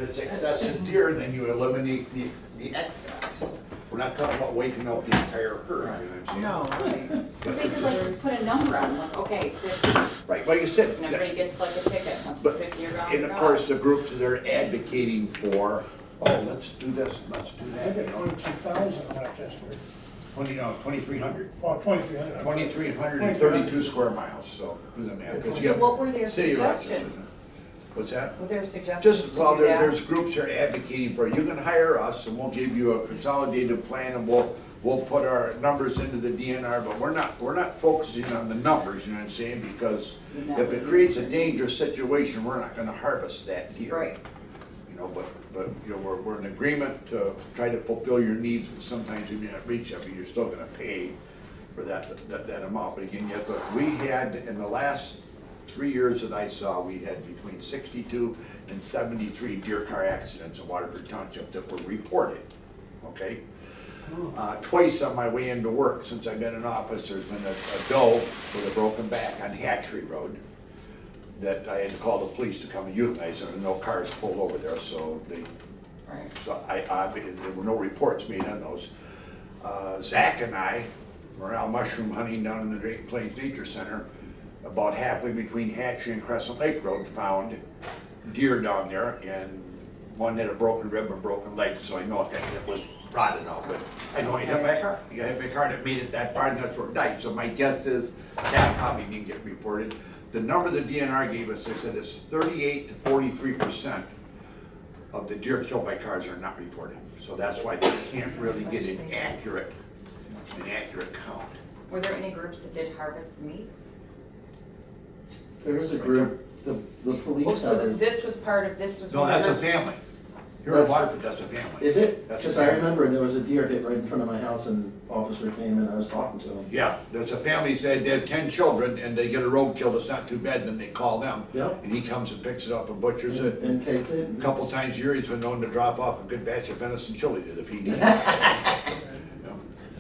it's excessive deer, then you eliminate the excess. We're not talking about wiping out the entire herd, you know what I'm saying? No, right. Because they could like put a number on, like, okay, 50, Right, like you said, and everybody gets like a ticket, once the but, 50 are gone, and they're of gone. course, the groups that are advocating for, oh, let's do this, let's do I that, you got know. 22,000 Rochester. 2,300. Well, 2,300. 2,332 square miles, so do the math. 'Cause you So have what were their City of Rochester. suggestions? What's that? Were there suggestions Just, to well, do that? there's groups that are advocating for, you can hire us and we'll give you a consolidated plan and we'll put our numbers into the DNR, but we're not focusing on the numbers, you know what I'm saying? Because if it creates a dangerous situation, we're not gonna harvest that deer. Right. You know, but, you know, we're in agreement to try to fulfill your needs, but sometimes you may not reach that, but you're still gonna pay for that amount. But again, yet, but we had, in the last 3 years that I saw, we had between 62 and 73 deer car accidents in Waterford Township that were reported, okay? Twice on my way into work, since I've been in office, there's been a doe with a broken back on Hatchery Road that I had to call the police to come and euthanize her, and no cars pulled over there, so Right. there were no reports made on those. Zach and I were out mushroom hunting down in the Great Plains Nature Center, about halfway between Hatchery and Crescent Lake Road, found deer down there, and one had a broken rib and broken leg, so I know it was rotted out, but I know he hit my car. He hit my car that made it that far, and that's where it died, so my guess is that probably didn't get reported. The number the DNR gave us, they said it's 38 to 43% of the deer killed by cars are not reported. So that's why they can't really get an accurate count. Were there any groups that did harvest the meat? There is a group, the Oh, police so have, this was part of, this was No, one of that's the a groups? family. Here in That's- Waterford, that's a family. is it? That's Because a I family. remember there was a deer hit right in front of my house and officer came and I was talking to him. Yeah, there's a family, said they have 10 children and they get a roadkill that's not too bad, then they call them. Yep. And he comes and picks it up and butchers it. And takes it. A couple times a year, he's been known to drop off a good batch of venison chili to the feed.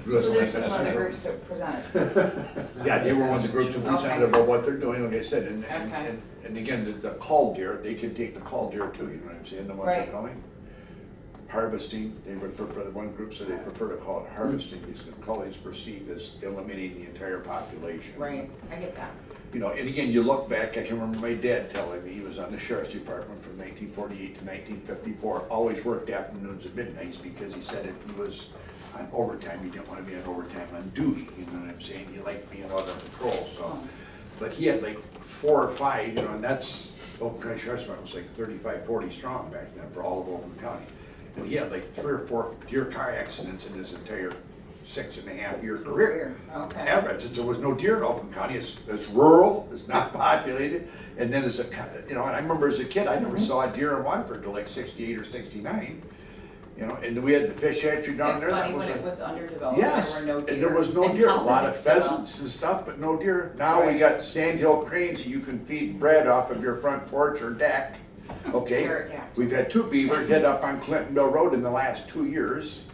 So this was one of the groups that presented? Yeah, they were one of the groups that presented Okay. about what they're doing, like I said, and Okay. again, the call deer, they can take the call deer too, you know what I'm saying, the ones that are Right. coming. Harvesting, they would prefer, the one group said they prefer to call it harvesting, because the call is perceived as eliminating the entire population. Right, I get that. You know, and again, you look back, I can remember my dad telling me, he was on the sheriff's department from 1948 to 1954, always worked afternoons and midnights, because he said if he was on overtime, he didn't want to be on overtime on duty, you know what I'm saying? He liked being out on patrol, so. But he had like 4 or 5, you know, and that's, Oakland County Sheriff's Department was like 35, 40 strong back then for all of Oakland County. And he had like 3 or 4 deer car accidents in his entire 6.5-year career. Okay. Average, since there was no deer in Oakland County, it's rural, it's not populated, and then you know, and I remember as a kid, I never saw a deer in Waterford until like 68 or 69. You know, and we had the fish hatchery down there. It's that funny, when a- it was underdeveloped, Yes, there were no deer. and there was no And deer, a countless lot of still. pheasants and stuff, but no deer. Now we Right. got sandhill cranes, so you can feed bread off of your front porch or deck, okay? Deer attack. We've had 2 beaver hit up on Clintonville Road in the last 2 years,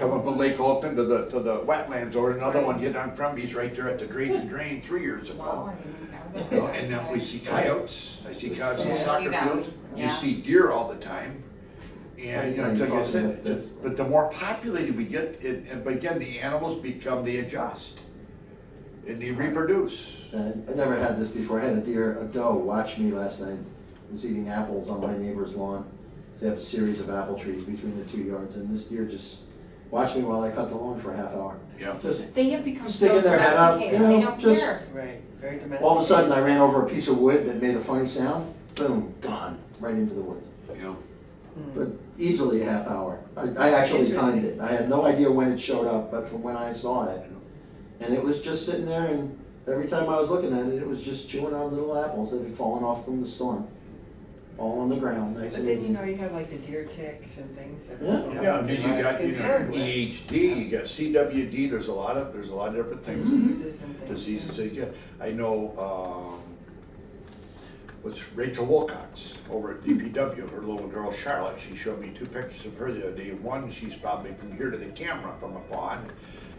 coming from Lake Olton to the wetlands, or another one hit on Brumbies right there at the drain 3 years Wow, ago. I didn't You know know, that. and then we see coyotes, I see coyotes in Yeah, I see soccer them. fields, you Yeah. see deer all the time. And, you know, Right, like I you're said, talking about this. but the more populated we get, but again, the animals become, they adjust. And they reproduce. And I never had this before. I had a doe watch me last night. I was eating apples on my neighbor's lawn. So they have a series of apple trees between the 2 yards, and this deer just watched me while I cut the lawn for a half hour. Yeah. Just, They have become so Sticking their head up, domesticated, you they know, don't just- care. Right, very domestic. all of a sudden, I ran over a piece of wood that made a funny sound. Boom, gone, right into the woods. You know, But easily a half hour. I actually timed it. I had no idea when it showed up, but from when I saw it. And it was just sitting there, and every time I was looking at it, it was just chewing on little apples that had fallen off from the storm. All on the ground, nice But and then, you easy. know, you have like the deer ticks and things that. Yeah. you know, yeah, I mean, you they're got, concerned with. EHD, you got CWD, there's a lot of different things. Diseases and things. Diseases that you get. I know, what's Rachel Wilcox over at DPW, her little girl Charlotte, she showed me 2 pictures of her the other day. One, she's probably from here to the camera from a fawn.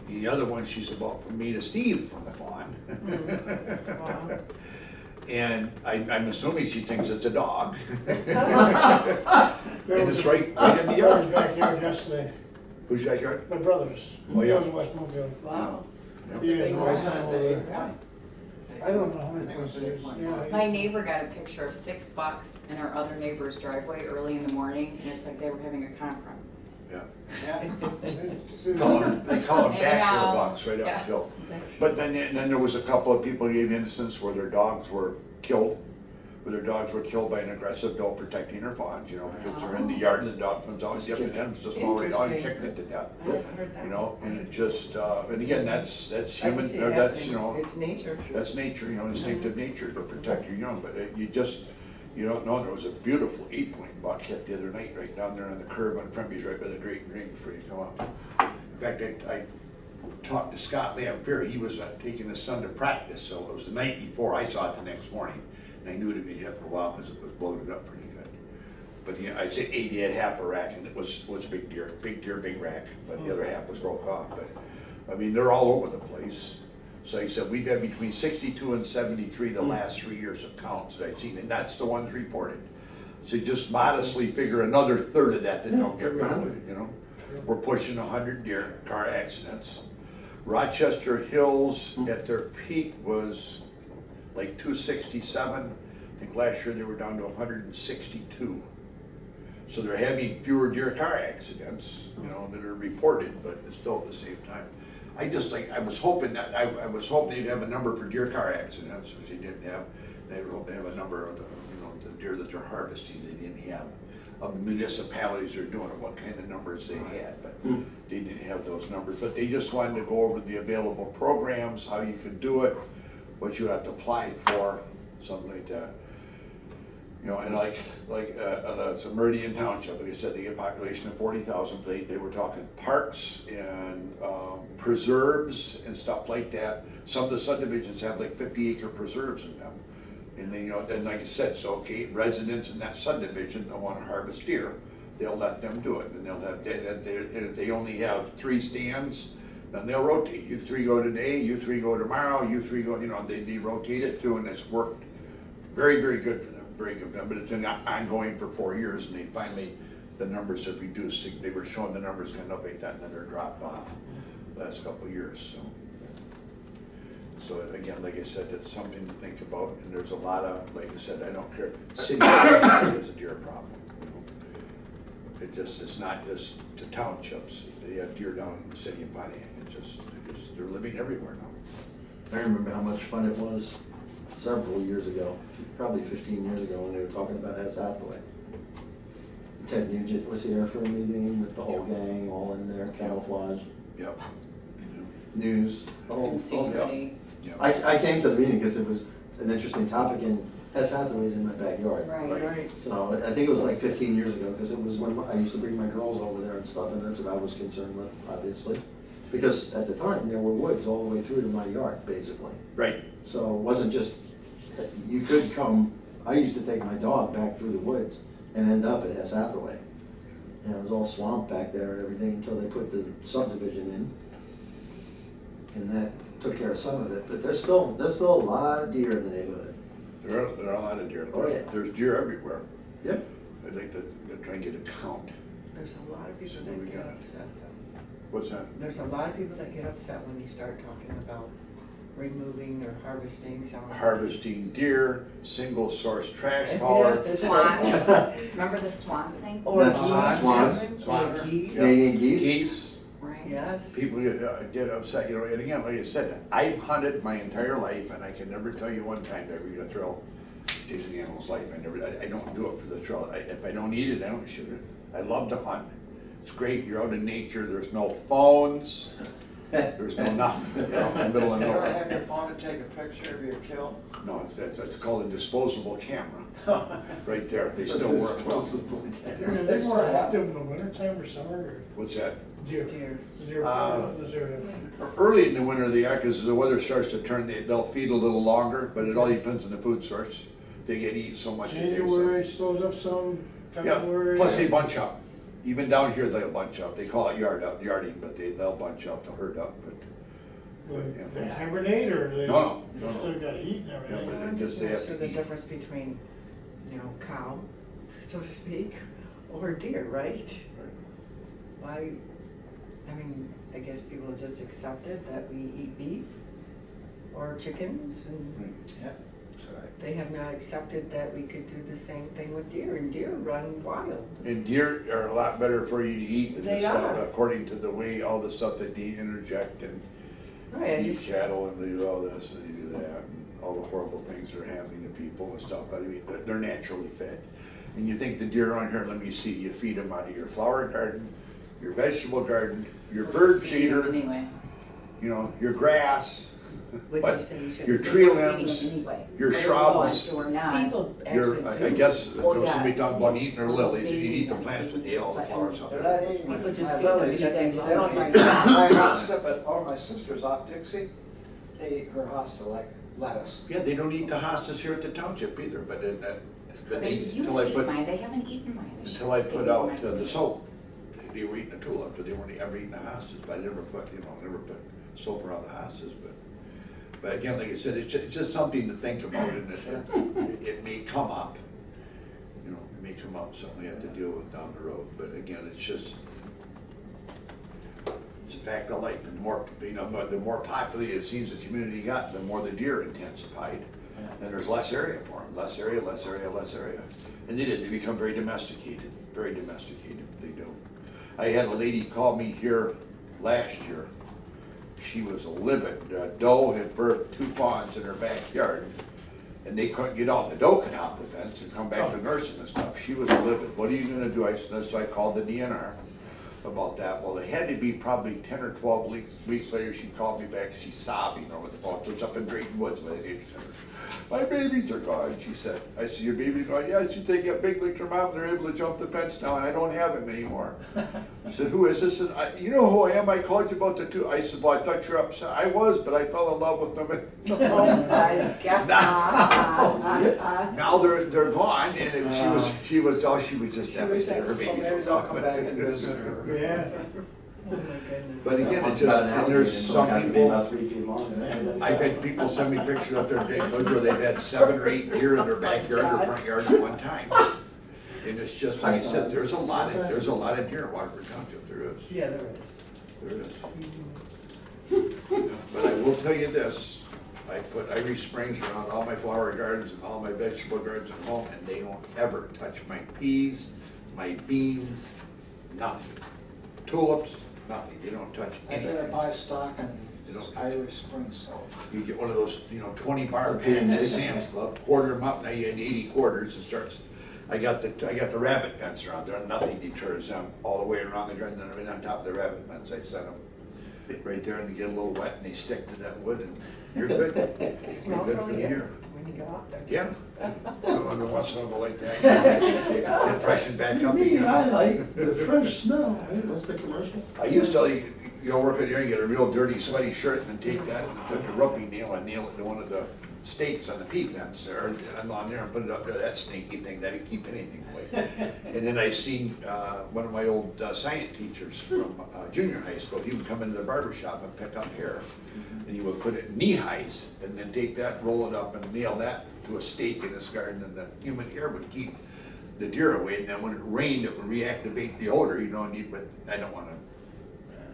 The other one, she's about from me to Steve from the fawn. Wow. And I'm assuming she thinks it's a dog. There And was it's a- right in the Brother's yard. backyard yesterday, Who's backyard? my brother's, Oh, he yeah. lives in West Bloomfield. Wow. He has Big no one. son over there. I don't know how many I think it was things it is, one. yeah. My neighbor got a picture of $6 in our other neighbor's driveway early in the morning, and it's like they were having a conference. Yeah. Yeah. They call them And, bachelor bucks right yeah. uphill. But then there was a couple of people who gave instances where their dogs were killed, by an aggressive dog protecting their fawns, you know, because they're in the yard and the dog comes out, yep, and then it's a small dog and kicking it to death. I haven't heard that. You know, and it just, and again, that's I can human, see or it that's, happening. you know, It's nature. that's nature, you know, instinctive nature to protect your young, but you just, you don't know, there was a beautiful 8-point buck hit the other night, right down there on the curb on Fremby's, right by the Drayton Green before you come up. In fact, I talked to Scott Lampier, he was taking his son to practice, so it was the night before, I saw it the next morning, and I knew it had been hit for a while because it was bloated up pretty good. But yeah, I'd say 80 had half a rack, and it was big deer, big rack, but the other half was broke off, but, I mean, they're all over the place. So he said, we've had between 62 and 73 the last 3 years of counts that I've seen, and that's the ones reported. So just modestly figure another third of that don't get reported, you know? We're pushing 100 deer, car accidents. Rochester Hills at their peak was like 267. I think last year they were down to 162. So they're having fewer deer car accidents, you know, that are reported, but it's still at the same time. I was hoping they'd have a number for deer car accidents, which they didn't have. They were hoping to have a number of the, you know, the deer that they're harvesting, they didn't have. Of the municipalities they're doing it, what kind of numbers they had, but they didn't have those numbers. But they just wanted to go over the available programs, how you could do it, what you have to apply for, something like that. You know, and it's a Meridian Township, like I said, they get a population of 40,000, they were talking parks and preserves and stuff like that. Some of the subdivisions have like 50-acre preserves in them. And then, you know, then like I said, so okay, residents in that subdivision that wanna harvest deer, they'll let them do it, and they'll have, if they only have 3 stands, then they'll rotate. You 3 go today, you 3 go tomorrow, you 3 go, you know, they rotate it too, and it's worked very, very good for them, very good for them. But it's been ongoing for 4 years, and they finally, the numbers have reduced. They were showing the numbers kind of like that, and then they're dropped off the last couple of years, so. So again, like I said, it's something to think about, and there's a lot of, like I said, I don't care, city has a deer problem. You know. It's not just the townships, they have deer down in the city of Pontiac, they're living everywhere now. I remember how much fun it was several years ago, probably 15 years ago, when they were talking about Hess Hathaway. Ted Nugent was here for a meeting with the whole gang, all in there, camouflage, Yep. news, the whole. And scenery. Yep. I came to the meeting because it was an interesting topic, and Hess Hathaway's in my backyard. Right. Right. So I think it was like 15 years ago, because it was when I used to bring my girls over there and stuff, and that's what I was concerned with, obviously. Because at the time, there were woods all the way through to my yard, basically. Right. So it wasn't just, you could come, I used to take my dog back through the woods and end up at Hess Hathaway. And it was all swamp back there and everything until they put the subdivision in. And that took care of some of it, but there's still a lot of deer in the neighborhood. There are a lot of deer. Oh, yeah. There's deer everywhere. Yep. I'd like to try and get a count. There's a lot of people So we that get got- upset though. What's that? There's a lot of people that get upset when you start talking about removing or harvesting some. Harvesting deer, single source trash Yeah, hauler. Swans, remember the swan thing? Or That's geese. swans. Swan. Or geese. Canadian geese? Geese. Right. Yes. People get upset, you know, and again, like I said, I've hunted my entire life, and I can never tell you one time that we're gonna throw takes an animal's life. I don't do it for the thrill. If I don't eat it, I don't shoot it. I love to hunt. It's great, you're out in nature, there's no phones, there's no nothing, you know, in the middle of You ever nowhere. have your phone to take a picture of your kill? No, it's called a disposable camera, right there, they still work. Are they more active in the wintertime or summer, or What's that? deer? Deer. Deer, is there Early in the winter they are, because the weather starts to turn, they'll feed a little longer, but it all depends on the food source. They get eaten so much. a day, so- January slows up some, Yeah, February? plus they bunch up. Even down here, they'll bunch up. They call it yarding, but they'll bunch up, they'll herd up, but, They hibernate or they No, no. still gotta eat and Yeah, everything? but So I'm it just just they not have sure to the eat. difference between, cow, so to speak, or deer, right? Why, I guess people just accepted that we eat beef or chickens, and Yeah, that's right. they have not accepted that we could do the same thing with deer, and deer run wild. And deer are a lot better for you to eat than They the stuff, are. according to the way, all the stuff that they interject and Right, I eat just, cattle and they do all this and they do that, and all the horrible things that are happening to people and stuff, but I mean, they're naturally fed. And you think the deer on here, let me see, you feed them out of your flower garden, your vegetable garden, your bird Feeding them feeder, Anyway. Your grass, what did but you say you should? your say? tree Feeding them limbs, anyway. your Whether we shrubs, want to or not. People your, actually I do. guess, there Well, was somebody yeah. talking about eating their lilies, you Maybe eat the not plants, but they seeing all the it, flowers out They're there. not eating People just my feed them lilies. because they love They don't them. eat my hosta, but all my sisters off Dixie, they eat her hosta like lettuce. Yeah, they don't eat the hostas here at the township either, but then that, but They they, used until I to eat put, mine, they haven't eaten mine this until year. I They put ate out mine the today. soap. They were eating the tulips, but they weren't ever eating the hostas, but I never put, never put soap around the hostas, but again, like I said, it's just something to think about, and it may come up, it may come up, something we have to deal with down the road, but again, it's just, it's a fact of life, and the more populated it seems the community got, the more the deer intensified, and there's less area for them, less area, and they become very domesticated, they do. I had a lady call me here last year. She was livid. Doe had birthed 2 fawns in her backyard, and they couldn't get out. The doe could hop the fence and come back to nursing and stuff. She was livid. What are you gonna do? So I called the DNR about that. Well, it had to be probably 10 or 12 weeks later, she called me back, she's sobbing over the phone. It was up in Drayton Woods by the nature center. My babies are gone, she said. I said, your babies gone? Yeah, she said, they got big like your mom, they're able to jump the fence now, and I don't have them anymore. I said, who is this? You know who I am? I called you about the 2. I said, well, I thought you were upset. I was, but I fell in love with them. Oh my God. Now they're gone, and she was just She was devastated. Her well, babies maybe were they'll come gone. back and visit her. Yeah. Oh my goodness. But again, One's it's just, got an and there's alligator, so some it has to be people, about 3 feet long. I've had people send me pictures up there, where they've had 7 or 8 deer in their backyard or front yard at one time. And it's just, like I said, there's a lot of deer in Waterford Township, there is, Yeah, there is. there is. But I will tell you this, I put Irish Springs around all my flower gardens and all my vegetable gardens at home, and they don't ever touch my peas, my beans, nothing. Tulips, nothing, they don't touch I better anything. buy stock in You don't- Irish Spring salt. You get one of those, 20 bar pans at Sam's Club, quarter them up, now you had 80 quarters, and starts, I got the rabbit fence around there, nothing deters them all the way around the garden, and right on top of the rabbit fence, I set them right there, and they get a little wet, and they stick to that wood, and you're good. It You're smells good for really the good year. when you go out there. Yeah. Every once in a while like that, and freshen back up Me, again. I like the fresh smell. What's the commercial? I used to, work in here and get a real dirty sweaty shirt and then take that and took a roping nail and nail it to one of the stakes on the P fence there, and on there and put it up there, that stinky thing, that'd keep anything away. And then I seen, one of my old science teachers from junior high school, he would come into the barber shop and pick up hair. And he would put it in knee highs and then take that, roll it up and nail that to a stake in his garden, and the human hair would keep the deer away, and then when it rained, it would reactivate the odor, but I don't wanna,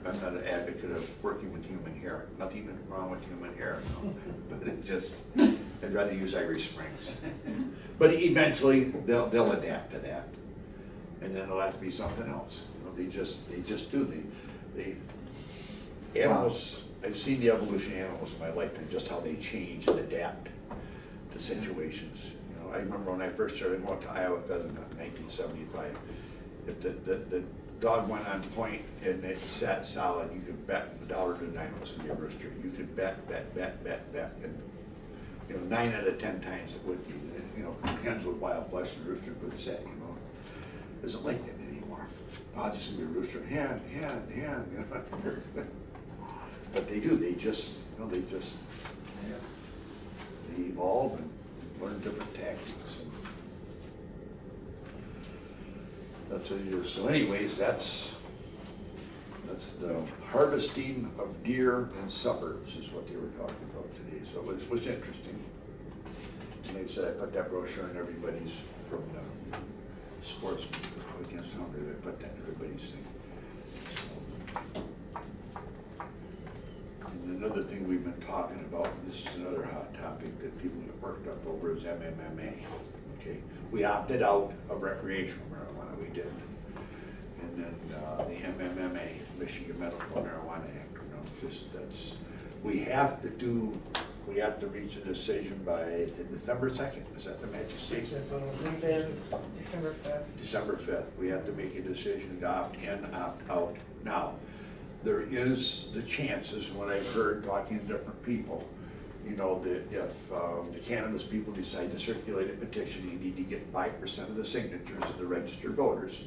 I'm not an advocate of working with human hair, nothing wrong with human hair, no. But it just, I'd rather use Irish Springs. But eventually, they'll adapt to that, and then it'll have to be something else, they just do, animals, I've seen the evolution of animals in my life, and just how they change and adapt to situations. I remember when I first started going to Iowa Pheasant in 1975, if the dog went on point and it sat solid, you could bet $1 to $9 it was gonna be a rooster. You could bet, and 9 out of 10 times it would be. Hens with wild flesh and roosters would set. It isn't like that anymore. Oh, this is gonna be a rooster, hen. But they do. They evolve and learn different tactics. And that's what it is. So anyways, that's the harvesting of deer in suburbs is what they were talking about today, so it was interesting. And they said I put that brochure in everybody's, from the Sportsman Against Hunger, they put that in everybody's thing. And another thing we've been talking about, and this is another hot topic that people get worked up over, is MMMA. Okay, we opted out of recreational marijuana, we did. And then the MMMA, Michigan Medical Marijuana Act, you know, just that's, we have to reach a decision by, is it December 2nd? Is that the magic date? December 5th. December 5th. We have to make a decision to opt in, opt out. Now, there is the chances, what I've heard talking to different people, you know, that if the cannabis people decide to circulate a petition, you need to get 5% of the signatures of the registered voters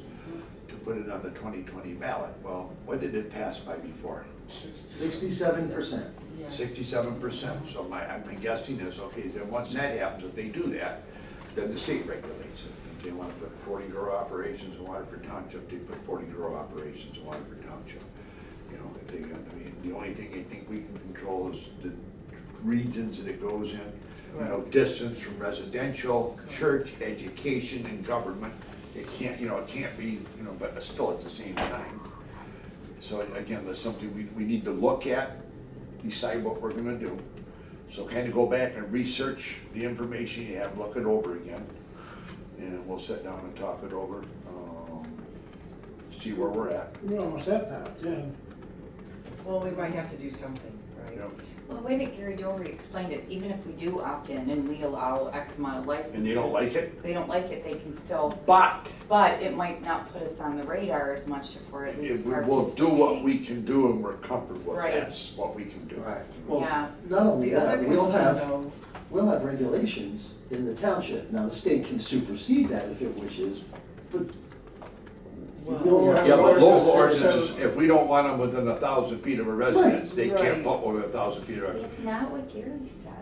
to put it on the 2020 ballot. Well, what did it pass by before? 67%. Yeah. 67%. So my guessing is, okay, then once that happens, if they do that, then the state regulates it. If they want to put 40 grow operations in Waterford Township, they put 40 grow operations in Waterford Township. You know, if they, I mean, the only thing I think we can control is the regions that it goes in. You know, distance from residential, church, education, and government. It can't, you know, it can't be, you know, but still at the same time. So again, that's something we need to look at, decide what we're gonna do. So kind of go back and research the information you have, look it over again, and we'll sit down and talk it over, see where we're at. We almost have that, yeah. Well, we might have to do something, right? You know? Well, the way that Gary Doherty explained it, even if we do opt in and we allow X amount of licenses. And they don't like it, They don't like it, they can still, but but it might not put us on the radar as much if we're at least if we participating. will do what we can do and we're comfortable, Right. that's what we can do. Right. Well, Yeah. not only The other that, we'll concern have, though, regulations in the township. Now, the state can supersede that if it wishes, but well, we'll Yeah, but local Ordinance that ordinances, says- if we don't want them within 1,000 feet of a residence, they can't Right. put one within 1,000 feet of a. It's not what Gary said.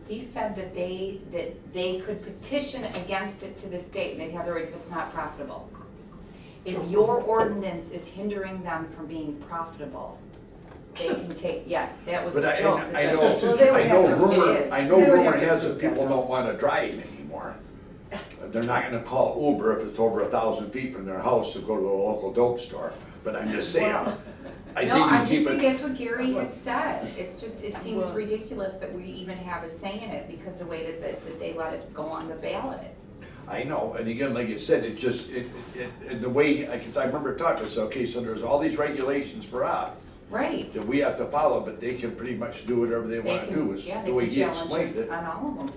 He said that they could petition against it to the state, and they'd have the right if it's not profitable. If your ordinance is hindering them from being profitable, they can take, yes, that was But the joke. I that know, that's- Well, they would have to- rumor, it is. I know They would rumor have to has prove that people that. don't wanna drive anymore. They're not gonna call Uber if it's over 1,000 feet from their house to go to the local dope store, but I'm just saying. I No, think I'm you just keep saying it, that's what Gary had said. It's just, it seems Well- ridiculous that we even have a say in it because the way that they let it go on the ballot. I know, and again, like you said, it just, the way, cause I remember talking, so, okay, so there's all these regulations for us Right. that we have to follow, but they can pretty much do whatever they They wanna can, do, is yeah, the they way can he challenge explained us it. on all of them.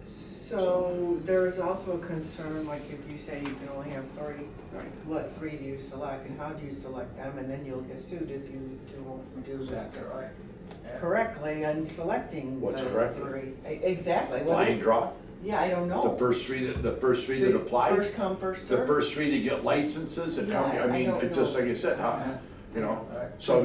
so there is also a concern, like if you say you can only have 30, Right. what 3 do you select, and how do you select them, and then you'll get sued if you don't do Exactly right. Yeah. correctly on selecting What's the correctly? 3. Exactly. Well, Blind draw, yeah, I don't know. the first three that apply. First come, first The served. first three that get licenses and come, Yeah, I I mean, don't it's just know. like I said, how, you know? Right. So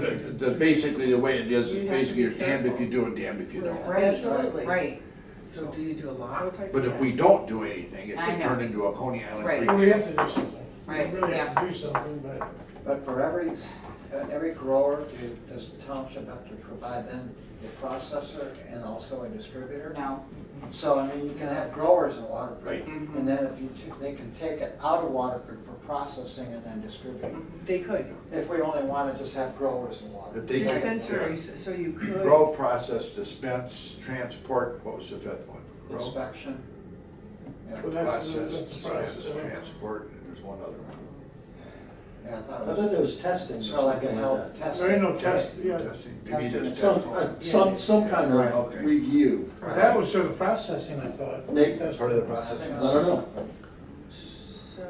basically the way it is You have to basically be you're damned if careful. you do and damned if you don't. Right. Absolutely. Right, So do you do a lotto type? But of if we thing? don't do anything, it I could know. turn into a Coney Island Right. freak Well, we show. have to do something. Right, We really have yeah. to do something, but But for every grower, does the township have to provide them a processor and also a distributor? no. So, I mean, you can have growers in Waterford. Right. Mhm. And then if you, they can take it out of Waterford for processing and then distributing. They could. If we only want to just have growers in Waterford. If they can- Dispensaries, so you could. Grow, process, dispense, transport, what was the fifth one? Grow, Inspection. Yeah, Well, that's process, the dispense, process, yeah. transport, and there's one other one. yeah, I I thought it thought was. there was testing or So like a something like health that. testing. there ain't no test, yeah. Testing, maybe just Some, testing. some kind Right, of okay. review. That was for the processing, I thought. They- Testing. Part of the process. I don't know. So,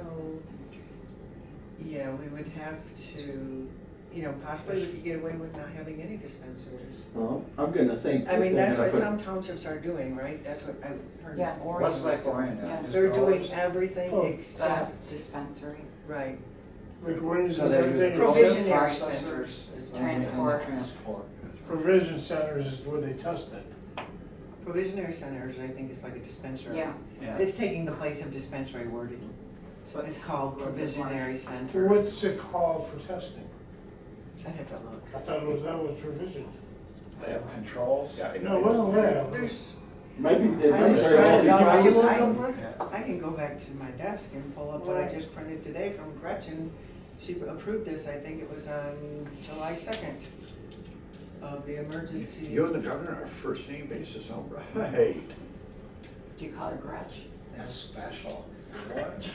yeah, we would have to, you know, possibly we could get away with not having any dispensaries. Well, I'm gonna think. I that mean, they're that's gonna what put- some townships are doing, right? That's what I heard. Yeah. Orange What's was like doing. Orange? Yeah. Just They're doing growers? everything Oh. except, Dispensary, right, Like oranges So and they everything. use provisionary processors centers is what and they- Transport. Transport. Provision centers is where they test it. Provisionary centers, I think, is like a dispensary. yeah. Yeah. It's taking the place of dispensary wording. So It's called provisionary So center. what's it called for testing? I'd have to look. I thought that was provision. I have- Controls? Yeah, I No, know. well, yeah. There's, Maybe, it I might just very well read be it out. I possible. just- Yeah. I can go back to my desk and pull up what I just printed today from Gretchen. She approved this, I think it was on July 2nd, of the emergency. You and the governor are first name basis, all right. Do you call her Gretch? That's special. What?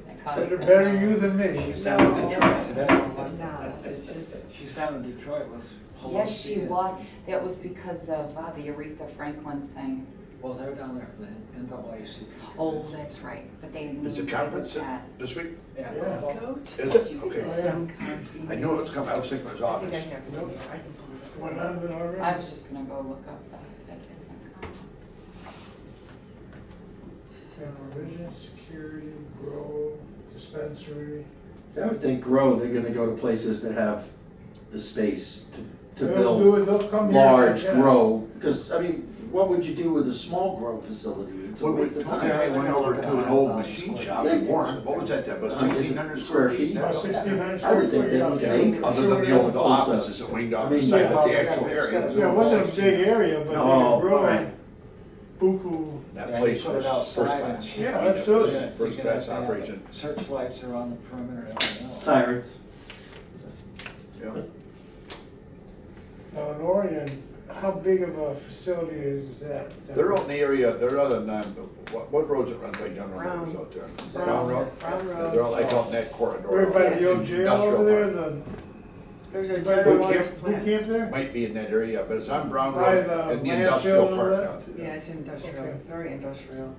I call her Better, Gretch. better you than me. She's No, down in Detroit today. no, I'm not. It's just, She's down in Detroit with Pelosi. Yes, she and- was, that was because of the Aretha Franklin thing. Well, they're down there for the NAACP. Oh, that's right, but they moved. It's a it conference that. this week? Yeah. Yeah. go to. Is it? Did you get Okay. the SEMCON I knew it was coming, I was thinking it was I office. think I have it. I can pull it up. Went on it already? I was just gonna go look up that SMCON. Provision, security, grow, dispensary. I would think grow, they're gonna go to places that have the space to They'll build do it, they'll come here. large yeah. grow, because, I mean, what would you do with a small grow facility? It's a Well, we, waste of Tony and time. I went over to an old machine shop in Warren, what was that, about 1,600 square feet? About 1,600 I would square think feet they out need there. an acre. Other than the old As opposed to- offices that winged off I the mean, side, yeah, but the well, actual it's area. gotta- was Yeah, it about wasn't a 16. big area, but they Oh, could grow right. buku. That Yeah, place you put was it first outside class. and- Yeah, absolutely. Yeah, you First can class have operation. Searchlights around the perimeter and everything else. Sirens. Yeah. Now, in Orion, how big of a facility is that? They're out in the area, they're out on, what roads it runs by General Brown. Motors out there? Brown. Road? Brown Yeah, Road. they're all like out in that corridor. Right by the old jail Industrial over there, park. the, There's a by the general Boot camp? waste boot plant. camp there? Might be in that area, but it's on Brown By Road the in the landfill industrial and park all that? down to Yeah, it's industrial, Okay. very industrial.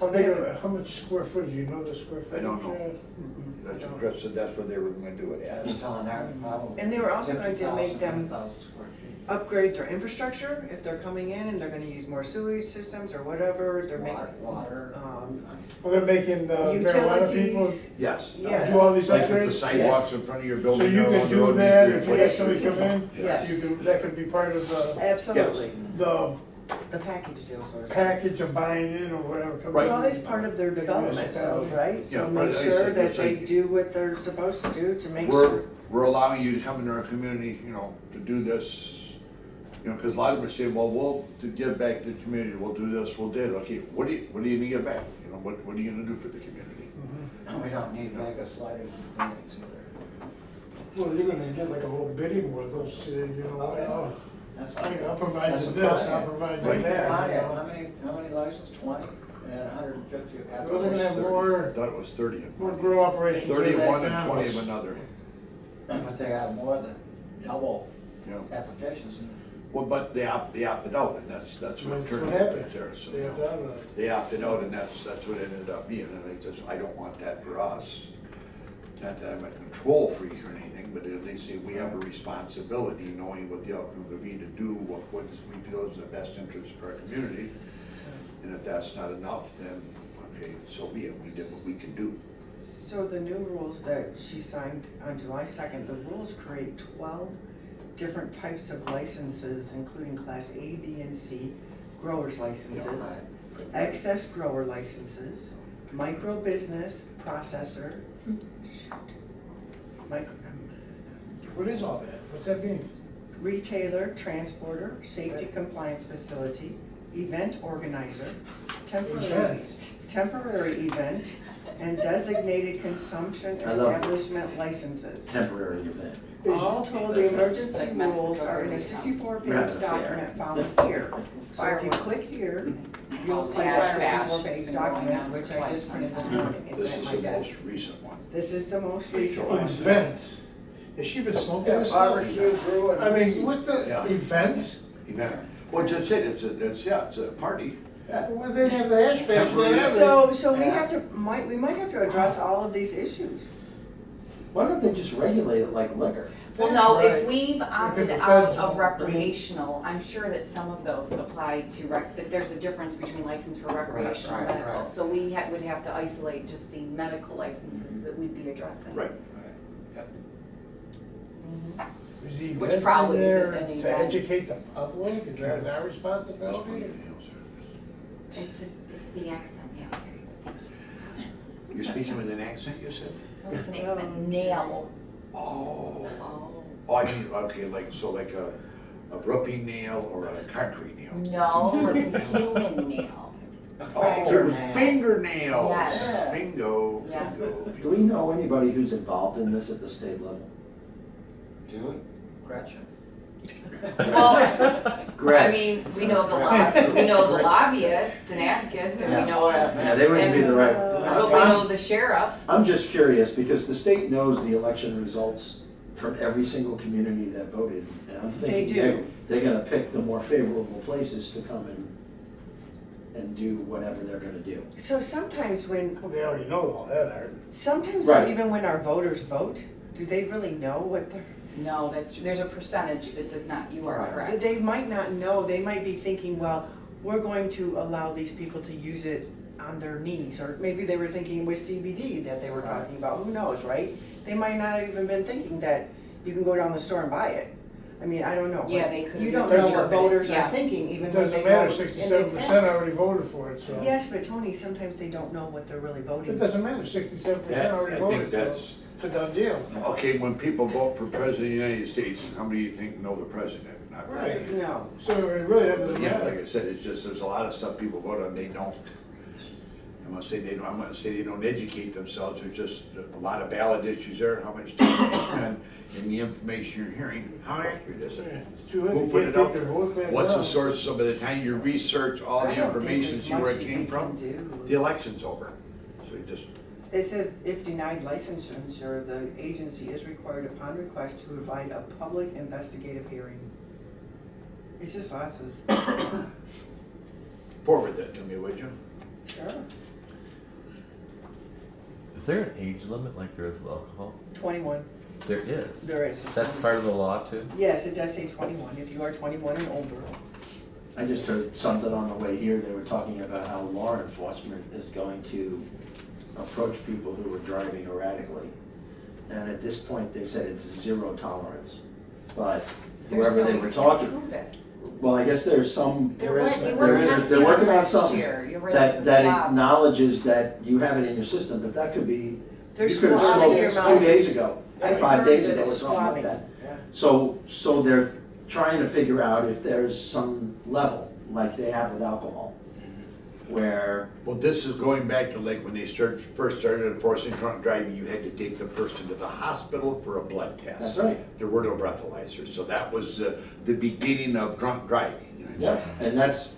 How big, how much square footage, you know the square footage? I don't know. Mhm. That's what Chris said, that's where they were gonna do it Yeah, at. it's telling her probably. And they were also going to 50,000, make them 100,000 square feet. upgrade their infrastructure if they're coming in and they're gonna use more sewage systems or whatever, they're making. Water. Well, they're making the marijuana people Utilities, Yes. yes. do all these Like with the upgrades? sidewalks in front of your So building. you there can on the do road, that needs if to you be have replaced. somebody come in? Yes. You could, that could be part of the, Absolutely, the the package deal, so to speak. package of buying in or whatever comes in. Right. Well, it's part of their development, so, right? Yeah, So but make like I sure said, that it's they like- do what they're supposed to do to make sure. We're allowing you to come into our community, you know, to do this, you know, because a lot of them say, well, to give back to the community, we'll do this, we'll do it. Okay, what are you gonna give back? You know, what are you gonna do for the community? We don't need Vegas lighting buildings either. Well, you're gonna get like a whole bidding war, they'll say, you know, well, That's I'll provide that's you a this, plan. I'll provide you Right. that. How you know. many licenses? 20? And then 150 Well, they're gonna have 30. more, I thought it was 30. more grow operations. 31 like and 20 of McDonald's. another, But they have more than double you know. applications. Well, but they opted out, and that's what That's turned what out happened. right there, so. They you have know. done that. They opted out, and that's what it ended up being, and I don't want that for us. Not that I'm a control freak or anything, but they say we have a responsibility, knowing what the outcome would be, to do what we feel is in the best interest of our community. And if that's not enough, then, okay, so be it, we did what we can do. So the new rules that she signed on July 2nd, the rules create 12 different types of licenses, including Class A, B, and C, growers licenses, excess grower licenses, micro business, processor, micro, What is all that? What's that mean? retailer, transporter, safety compliance facility, event organizer, Events. temporary event, and designated consumption I love it. establishment licenses. Temporary event. All told, the emergency Like Mexico rules are in a or 64-page Rapid fire. document found here. So if you click here, you'll see Fire that fast. 64-page It's been going document, on which for I quite just some printed this time. morning. It's This at is my the desk. most recent one. This is the most recent July. one. Events. Has she been smoking Yeah, this stuff? barbecue, brew, and. I mean, what the, Yeah. events? Event, well, just it, it's a party. Well, they have the hash bash, Temporary. whatever. So we Yeah. have to, we might have to address all of these issues. Why don't they just regulate it like liquor? Well, no, That's if right. we've opted the out feds of won't. recreational, I'm sure that some of those apply to that there's a difference between license for recreational and right, medical. right. So we would have to isolate just the medical licenses that we'd be addressing. Right. Is the Which event probably in isn't there an to event. educate the public? Is that our That's responsibility? what It's the accent, yeah. You're speaking with an accent, you said? No, it's an accent, nail. Oh, Oh. oh, I mean, okay, like, so like a roofing nail or a concrete nail? No, like a human nail. Oh, fingernails. Yes. Bingo, Yeah. bingo. Do we know anybody who's involved in this at the state level? Do it, Gretchen. Well, I Gretch. mean, we know the lobbyist, Damascus, and we know, Yeah, they wouldn't be the right. but we know the sheriff. I'm just curious, because the state knows the election results from every single community that voted, and I'm They thinking do. they're gonna pick the more favorable places to come and do whatever they're gonna do. So sometimes when, Well, they already know all that, Art. sometimes Right. even when our voters vote, do they really know what they're? No, that's true. There's a percentage that does not, you are Right. correct. They might not know, they might be thinking, well, we're going to allow these people to use it on their knees, or maybe they were thinking with CBD that they were Right. talking about, who knows, right? They might not have even been thinking that you can go down the store and buy it. I mean, I don't know. Yeah, they could You have don't know what misinterpreted, voters yeah. are thinking, even It when they doesn't go. matter, and they 67% pass it. already voted for it, so. Yes, but Tony, sometimes they don't know what they're really voting. It doesn't matter, 67% already I voted, think so that's, it's a done deal. okay, when people vote for president of the United States, how many do you think know the president? Not very Right. many. No. So it really doesn't Yeah, like matter. I said, it's just, there's a lot of stuff people vote on, they don't. I'm gonna say they don't, I'm gonna say they don't educate themselves, there's just a lot of ballot issues there, how much time they spend, and the information you're hearing, how accurate is Yeah, it? It's too late, Who you put can't it out take their there? vote back What's the now. source, so by the time you research all I the don't think information, there's see where much it you came can from, do. the election's over. So you just, It says, if denied licensure, the agency is required upon request to provide a public investigative hearing. It's just lots of, forward that to me, would you? sure, Is there an age limit like there is with alcohol? 21, There is. there is. That's part of the law too? Yes, it does say 21, if you are 21 and older. I just heard something on the way here, they were talking about how law enforcement is going to approach people who are driving erratically. And at this point, they said it's zero tolerance. But There's whoever no, they you were can't talking, prove it. well, I guess there's some, They There were, is- they there were is- testing they're it working on last something year. You're right, it was a that swab. acknowledges that you have it in your system, but that could be, you There's could have swabbing in your smoked mouth. 2 days ago, I've 5 heard days that ago, or it's something like swabbing. that. Yeah. So they're trying to figure out if there's some level, like they have with alcohol, where, Well, this is going back to like when they first started enforcing drunk driving, you had to take the person to the hospital for a blood test. that's right. There were no breathalyzers, so that was the beginning of drunk driving. Yeah, and that's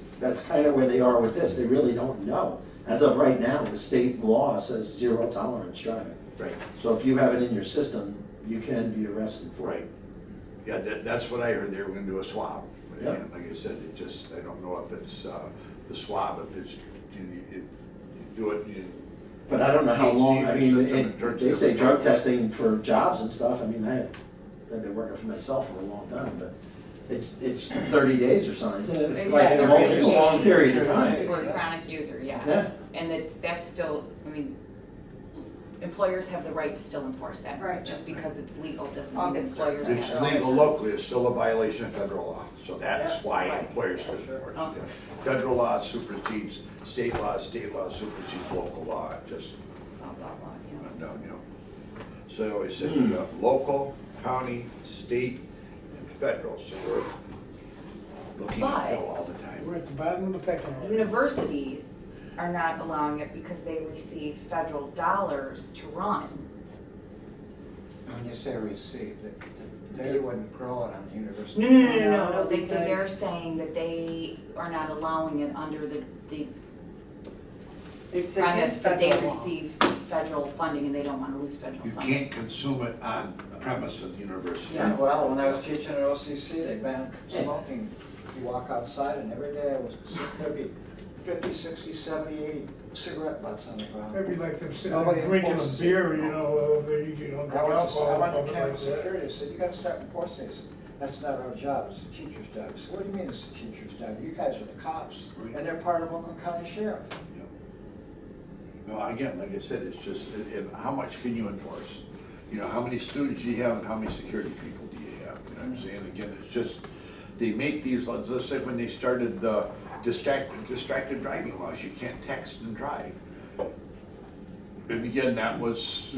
kind of where they are with this, they really don't know. As of right now, the state law says zero tolerance driving. Right, So if you have it in your system, you can be arrested for right. it. Yeah, that's what I heard, they were gonna do a swab. But Yeah. again, like I said, it just, I don't know if it's the swab, if it's, you do it, you. But I don't know how THC long, I mean, system in terms they of say drug different- testing for jobs and stuff, I mean, I've been working for myself for a long time, but it's 30 days or something, isn't it? It's Like, it's a long 30 period of days time. For a chronic user, yes. And that's still, I mean, employers have the right to still enforce that. Right. Just because it's legal doesn't All mean good stuff. employers It's have the right. legal locally, it's still a violation of federal law, so that's Yeah, why right. employers could enforce Okay. it. Federal law supersedes state law supersedes local law, it just, Blah, blah, blah, yeah. went downhill. So I always said, you got local, county, state, and federal, so we're looking But- uphill all the We're time. at the bottom of the pecking order. Universities are not allowing it because they receive federal dollars to run. When you say receive, they wouldn't grow it on the university. No, they're because- saying that they are not allowing it under the It's premise against that they federal law. receive federal funding and they don't wanna lose federal You funding. can't consume it on premise of the university. Yeah. Well, when I was teaching at OCC, they banned smoking. You walk outside and every day there'd be 50, 60, 70, 80 cigarette butts on the ground. Maybe like them sitting Nobody there drinking a enforces it. beer, you know, they, you don't drink I went alcohol. to public like campus that. security, I said, you gotta start enforcing this. That's not our job, it's the teacher's job. I said, what do you mean it's the teacher's job? You guys are the cops, and they're part of Oakland County Sheriff. No, again, like I said, it's just, how much can you enforce? You know, how many students do you have and how many security people do you have? You know what I'm saying? Again, it's just, they make these laws, let's say when they started the distracted driving laws, you can't text and drive. And again, that was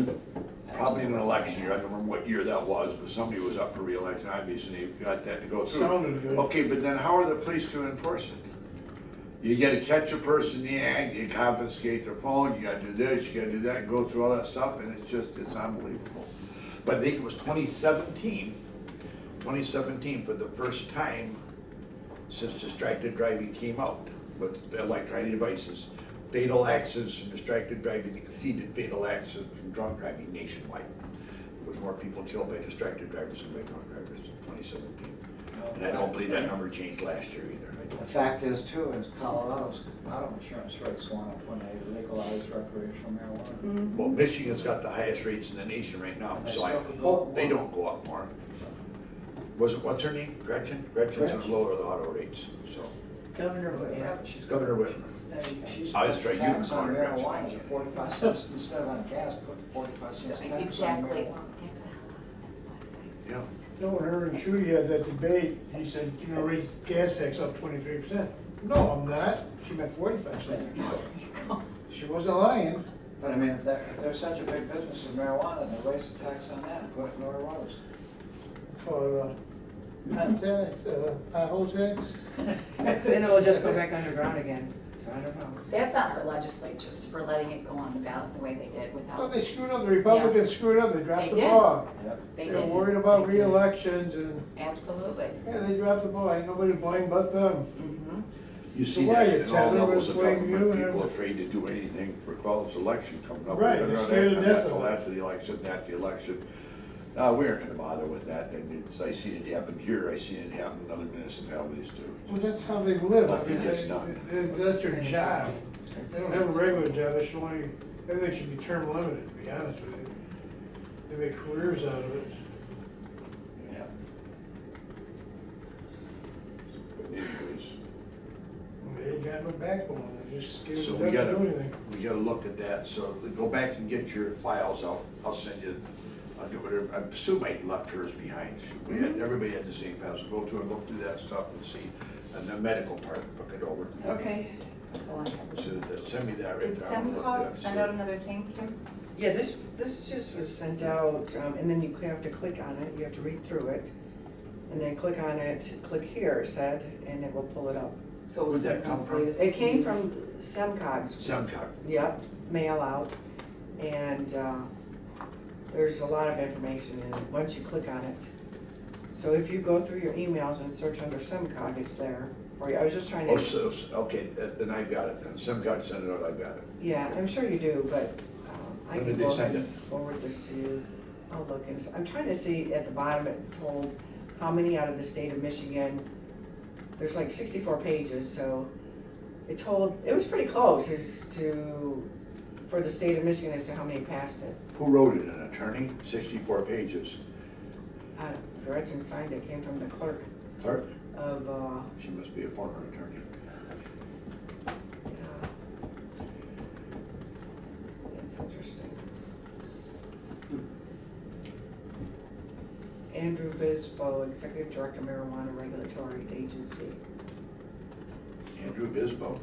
probably in an election year, I don't remember what year that was, but somebody was up for reelection, obviously, they got that to go through. Sounded good. Okay, but then how are the police gonna enforce it? You gotta catch a person in the act, you confiscate their phone, you gotta do this, you gotta do that, and go through all that stuff, and it's just, it's unbelievable. But I think it was 2017, for the first time since distracted driving came out with the electronic devices, fatal accidents from distracted driving exceeded fatal accidents from drunk driving nationwide. There was more people killed by distracted drivers than by drunk drivers in 2017. And I don't believe that number changed last year either. I The don't. fact is too, is Colorado's auto insurance rates went up when they legalized recreational marijuana. Well, Michigan's got the highest rates in the nation right now, And they so I still could go hope up they more. don't go up more. Was it, what's her name? Gretchen? Gretchen's gonna Gretchen. lower the auto rates, so. Governor Whitmer. She's Governor got- Whitmer. She's Oh, that's right, you tax can call on her Gretchen. marijuana at 45 cents, instead of on gas, put 45 So, cents tax on exactly. marijuana. Tax the hell out of it, that's what I say. Yeah. No, when her and Shooty had that debate, he said, you're gonna raise gas tax up 23%. No, I'm not. She meant 45 cents. She wasn't lying. But I mean, if they're such a big business in marijuana, then raise the tax on that and put it in our roads. For, pot tax, pothole tax. Then it'll just go back underground again, so I don't know. That's on our legislatures for letting it go on the ballot the way they did Well, without, they screwed up, the Republicans screwed up, they dropped They the did. ball. they They were did. worried about They did. re-elections and, Absolutely. yeah, they dropped the ball, ain't nobody to blame but them. Mhm. You see why that you in all tell them levels of it's blame you government, and people everything? afraid to do anything for Quel's election coming up. Right, They're they're not scared to acting death until of it. after the election, after the election. We aren't gonna bother with that, and I see it happen here, I see it happen in other municipalities too. Well, that's how they live. I Nothing mean, gets done. that's their job. They don't have a It's- regular job, they should only, everything should be term limited, to be honest with you. They make careers out of it. Yeah. But anyways, They ain't got no backbone, they're just scared so to we death to gotta, do anything. we gotta look at that, so go back and get your files out, I'll send you, I'll get whatever, I assume I left hers behind. We had, everybody had the same files, so go through and look through that stuff and see, and the medical part, look it over. Okay. That's all I have. So send me that right Did there. I'm gonna look SEMCOG at that, send see. out another thing, Kim? Yeah, this just was sent out, and then you have to click on it, you have to read through it, and then click on it, click here, it said, and it will pull it up. So Where'd that come SEMCOG's from? latest. It came from SEMCOG's. SEMCOG. Yep, mail out, and there's a lot of information in it, once you click on it. So if you go through your emails and search under SEMCOG, it's there. Or I was just trying Oh, to, so, okay, then I got it, then SEMCOG sent it out, I got it. yeah, I'm sure you do, but I When can did they go send ahead and it? forward this to you. I'll look and, I'm trying to see, at the bottom it told how many out of the state of Michigan. There's like 64 pages, so it told, it was pretty close as to, for the state of Michigan as to how many passed it. Who wrote it, an attorney? 64 pages. Gretchen signed it, came from the clerk Clerk? of, She must be a former attorney. it's interesting. Andrew Bispo, Executive Director, Marijuana Regulatory Agency. Andrew Bisbo.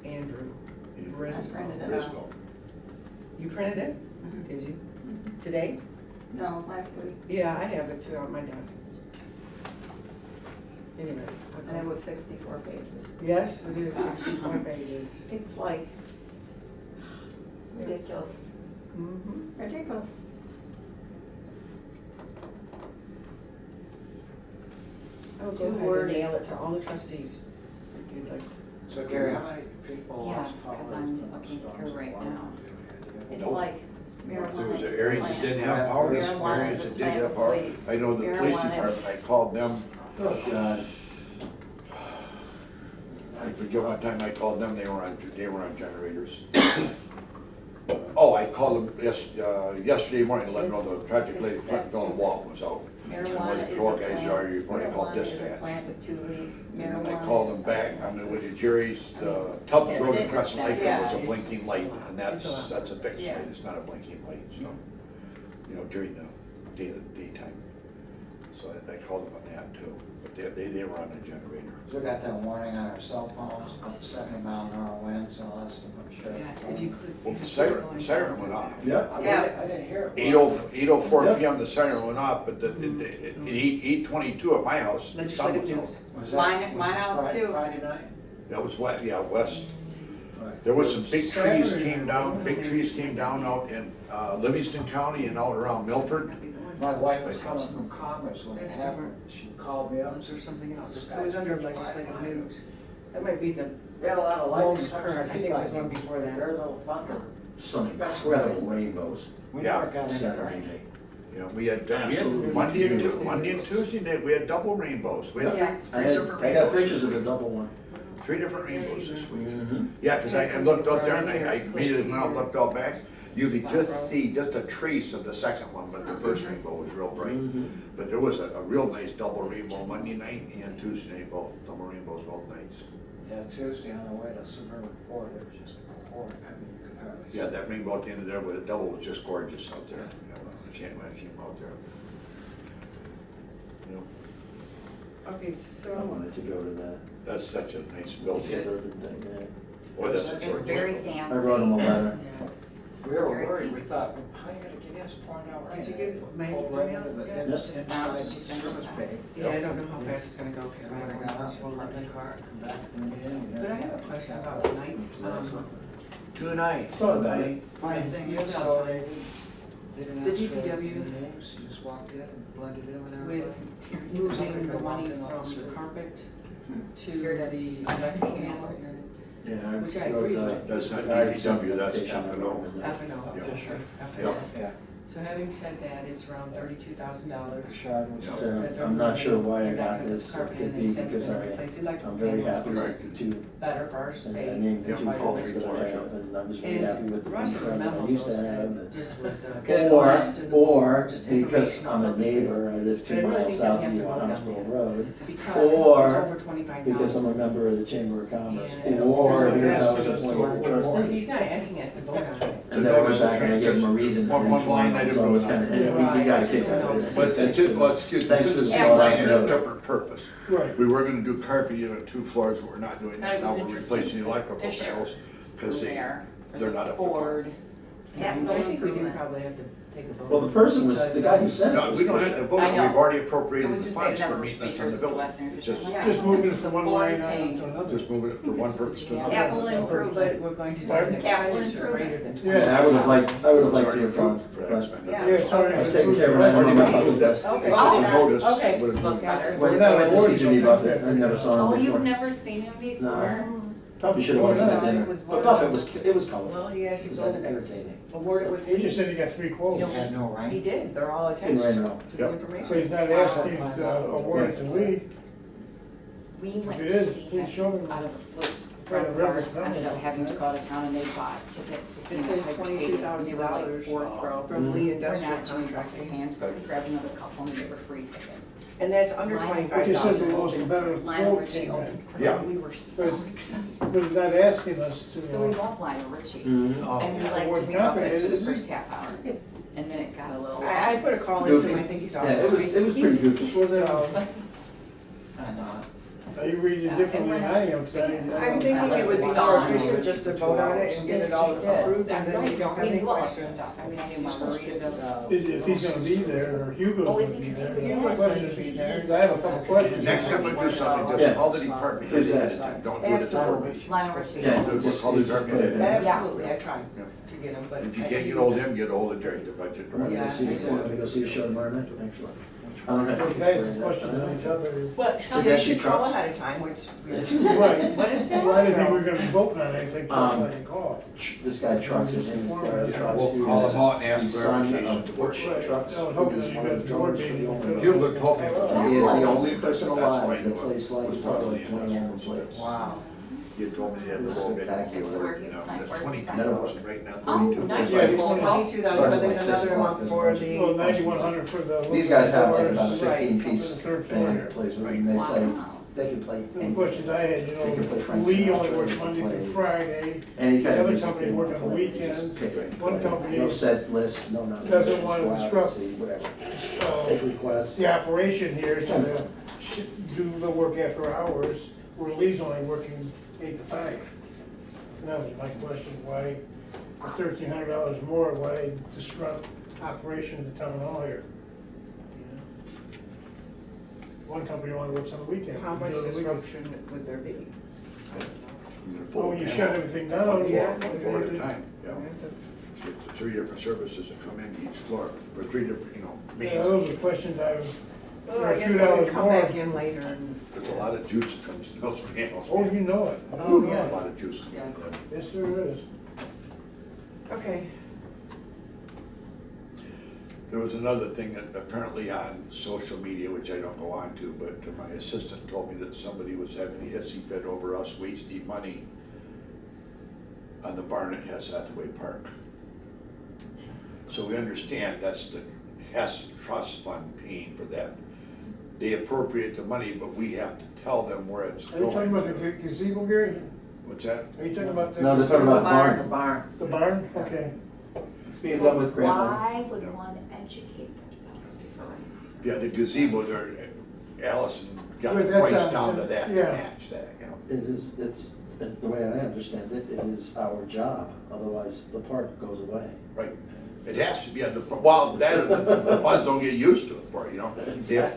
Andrew Andrew I Bispo. printed it Bisbo. out. You printed it? Mhm. Did you? Today? No, last week. Yeah, I have it too on my desk. Anyway. And it was 64 pages. Yes, it is 64 pages. It's like ridiculous, Mhm. ridiculous. I'll go Too ahead and wordy. mail it to all the trustees, if you'd like. So Gary, how many people Yeah, lost it's power? 'cause I'm looking at her right now. It's Nope. like There marijuana was is areas a that didn't plant. have power, there's Marijuana areas is a that did plant have with power. weeds. I know the police Marijuana department, is- I called them, Oh, God. I forget what time I called them, they were on generators. Oh, I called them yesterday morning to let them know the traffic lady front That's- door Walton was out. Marijuana is a Door guys plant, already probably called marijuana is a dispatch. plant with 2 leaves. And then I Marijuana called is them a back, plant. I'm with Jerry's, the Tubbs Road and Crescent Lake, there was a Yeah. blinking light, and It's a lot. that's a fixed Yeah. light, it's not a blinking light, so, you know, during the daytime. So I called them on that too, but they were on a generator. We got that warning on our cell phones about the 70-mile-an-hour winds and all that stuff, I'm sure. Yes, if you could. Well, if the you could go siren, in- siren went off. Yep. I didn't hear it. 8:04 PM, the siren went off, but at 8:22 at my house, the sun Legislative was out. news. Was that- My house Friday- too. Friday night? That was wet, yeah, west. Right. There was some big trees came down, out in Livingston County and out around Milford. That'd be the one. My wife was coming from Commerce when it That's happened. She called me up. Unless there's something else. It was under legislative news. That might be the We had a lot of lightning. most current. I think it was one before that. Very little thunder. Some incredible rainbows We Yeah. never got any Saturday rain. night. You know, we had Absolutely Monday and Tuesday night, we had double rainbows. We had Yeah. three I different got rainbows pictures this of a week. double one. 3 different rainbows this week. Mm-hmm. Yeah, because I looked out there and I immediately went out, looked out back. You could just see just a trace of the second one, but the first rainbow was real bright. Mhm. But there was a real nice double rainbow Monday night and Tuesday night, both double rainbows both nights. Yeah, Tuesday on the way to Suburban Port, it was just pouring. I mean, you could hardly see. Yeah, that rainbow at the end of there, with the double was just gorgeous out there. You know, I can't, when I came out there. You know, Okay, I so, wanted to go to that that's such a nice building. suburban thing, yeah. Boy, that's a It's gorgeous very building. fancy. I wrote him a letter. yes. We were Very worried, cute. we thought, how you gonna get in, it's pouring down rain. Did you get my Pulled right email? into the Yeah. in- Just now, inside did you send it service to bay. Yeah, I don't know how fast it's gonna go because And my when I other got one out, was I slow parked my moving. car, come back, and in. But I have a question about tonight. Tonight. Thought about it. Funny thing is, though, they didn't The ask for DPW any names, you just walked in and blended in with With everybody. moving the money from the carpet to Here it is. the electrical panels. Yeah, Which I I wrote agree the. with. That's not I DPW, that's application I F&O. wrote in there. F and O. Yeah. F and Yeah. O. Yeah, So having said that, it's around $32,000. the shard was. Yeah. So I'm not sure why I They're not got gonna this, carpet it could in, they be said they're because gonna replace the electrical I'm very panels, happy which with is the two, better for our and state. I named the Yeah, two my folders that I fault. have, and I was really happy with the And ones Russ's that memo I used to said have. and- just was a good Or, honest to the board, just because informational I'm a purposes. neighbor, I live But 2 I really miles think south that of we you have on to vote Hospital on Road, Because or it's over 25 because I'm now. a member of the Chamber of Commerce, And- or because I was Yeah. appointed a trustee. He's not asking us to vote on it. And then I went back and I gave him a reason for One each line one, item so I was goes on. kinda, he got a kick out of it. But it's, well, excuse me, Thanks this for is the a call line out in a note. different purpose. Right. We were gonna do carpeting on 2 floors, but we're not doing That that. Now was we're interesting. replacing the electrical Fisher panels, because there for they're the not up to par. Ford. Yeah, Yeah, but I think we do improvement. probably have to take a vote. Well, the person was, Because, the guy who sent it No, was we don't have to Fisher. vote, I know. we've already It appropriated was the just funds that for number of maintenance on speakers the was building. less than Just- efficient. Just moving it This from is one Ford line item paying. to another. Just moving it from one purpose to another. Capital But improvement. we're going to do Pardon? an Capital expenditure greater than Yeah. And I would have liked to It's have already gone, approved for that but expenditure. Yeah. Yeah, it's already. I was taking care of it, I Already don't know approved about that. this. Okay. If you voted, Okay. would've Looks moved better. it. Went, I went to see Jimmy Buffett, I never saw Oh, him you've before. never seen him before? Probably should have went to that No, it dinner, was but Buffett was, it was colorful, Well, he it actually was told entertaining. awarded with. He just said he got 3 quotes, You Had no He rain. did, they're all In attached to Randall. the Yep. information. so he's not asking, he's awarded to we. We If went it to is, see please show me. him out of a fluke. For the Friends of ours reference ended up number. having to go out of town and they bought tickets to see It him says at Tiger Stadium. They were like $22,000 fourth row. from Lee We're Industrial not doing buffet Contracting. hands, but we grabbed another couple and they were free tickets. And that's under Line- It just says the 25,000. lowest competitive Lionel quote Richie came opened in. for Yeah. them. We were so excited. But he's not asking us to. So we love Lionel Richie. Mhm. Oh, And we yeah. liked Award Jimmy Buffett for company, the isn't first half hour. And then it got a little. I put a call into him, I Goofy. think he's Yeah, on it the was, street. it was pretty goofy. Well, then, So, I know. now you read it differently than I am, so I'm thinking it would be more efficient just to vote on it and get it all approved and then you guys have any We love questions. stuff. I mean, I knew Margarita. if he's gonna be there, or Hugo's Oh, gonna is he? be 'Cause he there. was He in was that going to be DT. there. I have a couple questions. Next time we do something, just Yeah. call the department heads ahead of time, don't do it at the board meeting. Lionel Richie. Yeah, We'll just, call the just department put it head. in. Absolutely, I tried Yeah. to get him, but. If you I can't think get hold of him, get hold of Jerry, the budget I'm gonna director. go see, I'm gonna go see a show tomorrow night, actually. I don't have Those tickets guys for have it, questions but I on don't each know. other. What, So they that she should call trucks. ahead of time, which. Right. What is that? Well, I didn't think we were gonna be voting on anything, so I didn't call. This guy Trucks, his name is Derek Trucks. We'll call him out and ask He's son clarification. of Butch Right. Trucks, I was who hoping is that one you of got the board owners for the meeting. owner. You looked hoping. He is the only person That's why alive he that was- plays like was public totally when he owns industrial. plates. Wow. You told me they had the low bid. Spectacular. It's where he's You know, playing. there's Where's the 22,000 right now, Oh, 32,000. nice. Yeah, he's only- 22,000, but there's Starts another at like 6 o'clock, one for isn't it? Well, the. 9,100 for the. These guys have like about a Right, 15 up piece to the third band floor. that plays with them, they play, Wow. they can play. The questions I had, They can play you Frank know, we Sinatra, only work they can Monday through play Friday. Any kind The of other music company they work wanna on play, they just weekends. pick it, One play. company No set list, no nothing. doesn't Just wanna go out and disrupt, see, whatever. uh, Take requests. the operation here, so they do the work after hours, where Lee's only working 8 to 5. And that was my question, why $1,300 more, why disrupt operation of the town hall here? One company only works on the weekend. How much The other weekend. disruption would there be? Oh, when you shut everything down, Yeah. One floor at a time, yeah. It's 3 different services that come in each floor, or 3 different, you know, Yeah, meetings. those are questions I was, Well, for I a guess few I would dollars come more. back in later and. There's a lot of juice that comes to those panels. Oh, you know it. Oh, You know yeah. A it. lot of juice. comes Yes. in. Yes, there is. Okay. There was another thing that apparently on social media, which I don't go on to, but my assistant told me that somebody was having a hissy fit over us wasting money on the barn at Hess Hathaway Park. So we understand that's the Hess Trust Fund paying for that. They appropriate the money, but we have to tell them where it's Are you talking about the going. gazebo, Gary? What's that? Are you talking about the? No, they're talking about the barn. The barn. The barn? Okay. It's being done with grant money. Why would Yeah. one educate themselves before? Yeah, the gazebo there, Allison got But the that's price on- down to that, to yeah. match that, you know. It is, it's, the way I understand it, it is our job, otherwise the park goes away. Right, it has to be, well, the funds don't get used to it for, it, you know,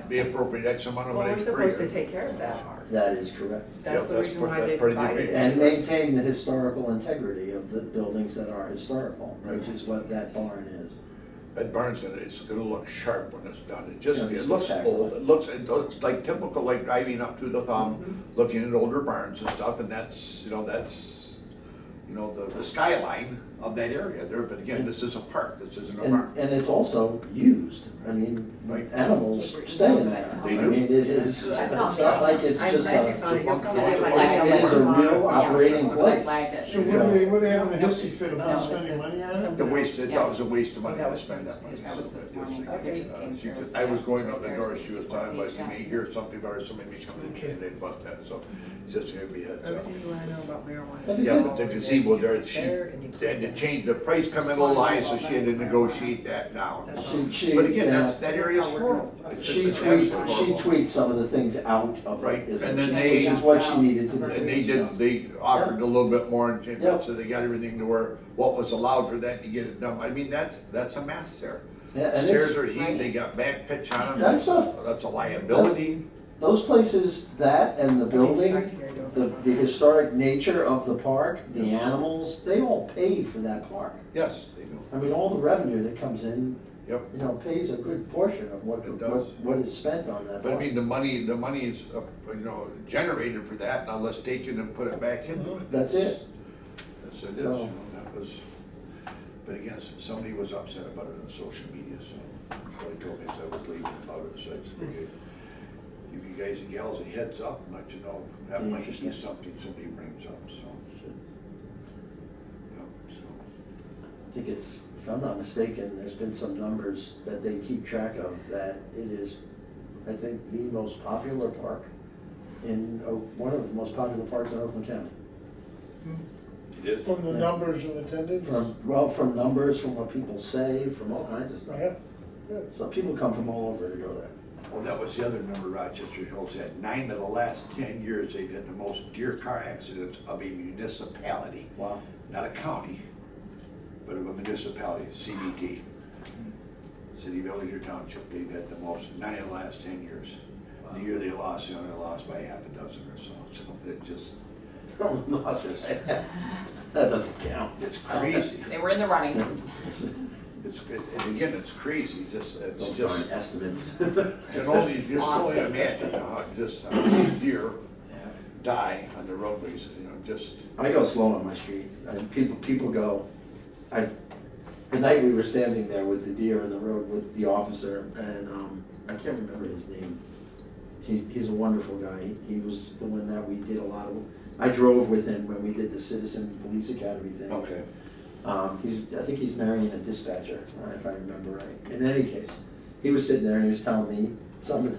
they appropriate X amount of Well, money we're per year. supposed to take care of that part. That is correct. That's Yep, the that's reason part- why that's they part of the provided it. agreement. And to us. maintain the historical integrity of the buildings that are historical, which is what that barn is. That barn's gonna, it's gonna look sharp when it's done, it It's gonna be it looks spectacular. old, it looks like typical, like driving up to the thumb, Mm-hmm. looking at older barns and stuff, and that's, the skyline of that area there, but again, this is a park, this isn't a barn. And it's also used, I mean, Right. animals stay in there. They I do. mean, it is, I it's found not it. like it's I'm just glad you a, found it. You'll come It back is later. it is a real Yeah. operating I place. flagged it. So what are they having a hissy fit No, about this spending is money on it? The waste, I thought it was a waste of money That to was spend that money. That was this So, morning. just, It just came she through. just- I was going It's out the right door, there, she was 64 talking about, page you may down. hear something about it, somebody may be coming in and they bought that, so just to give me a heads up. Everything you wanna know about marijuana. That'd be Yeah, good. but the gazebo there, she had to change, the price come in a little high, so she had to negotiate that down. She, But again, yeah, that area is horrible. It's she just tweaked, absolutely she horrible. tweaked some of the things out of Right, it, is and what then she- they- which is what she needed to do. And they offered a little bit more, and Yep. so they got everything to where, what was allowed for that to get it done. I mean, that's a mess there. Yeah, and Stairs it's, are heaved, they got back pitch on them. That stuff- That's a liability. those places, that and the building, Talk to Gary, don't- the historic nature of the park, the animals, they all pay for that park. Yes, they do. I mean, all the revenue that comes in, Yep. you know, pays a good portion of It does. what is spent on that But I park. mean, the money is, generated for that, now let's take it and put it back into it. That's it. That's it, is, So- that was, but again, somebody was upset about it on social media, so he told me as I was leaving about it, so I just figured, give you guys and gals a heads up and let you know, that might be Interesting. something somebody brings up, so. Yeah, so. I think it's, if I'm not mistaken, there's been some numbers that they keep track of, that it is, I think, the most popular park in, one of the most popular parks in Oakland County. It is. From the numbers of attendance? From numbers, from what people say, from all kinds of stuff. Yeah, good. So people come from all over to go there. Well, that was the other number Rochester Hills had. 9 of the last 10 years, they've had the most deer car accidents of a municipality. Wow. Not a county, but of a municipality, CBT. City, village, or township, they've had the most, 9 of the last 10 years. The year they only lost by half a dozen or so, so it just, That doesn't count. it's crazy. They were in the running. And again, it's crazy, it's Those darn just, estimates. you can only imagine how many deer die on the roadways, just. I go slow on my street, and people go, the night we were standing there with the deer in the road with the officer, and, I can't remember his name. He's a wonderful guy, he was the one that we did a lot of, I drove with him when we did the Citizen Police Academy thing. Okay. I think he's marrying a dispatcher, if I remember right. In any case, he was sitting there and he was telling me some of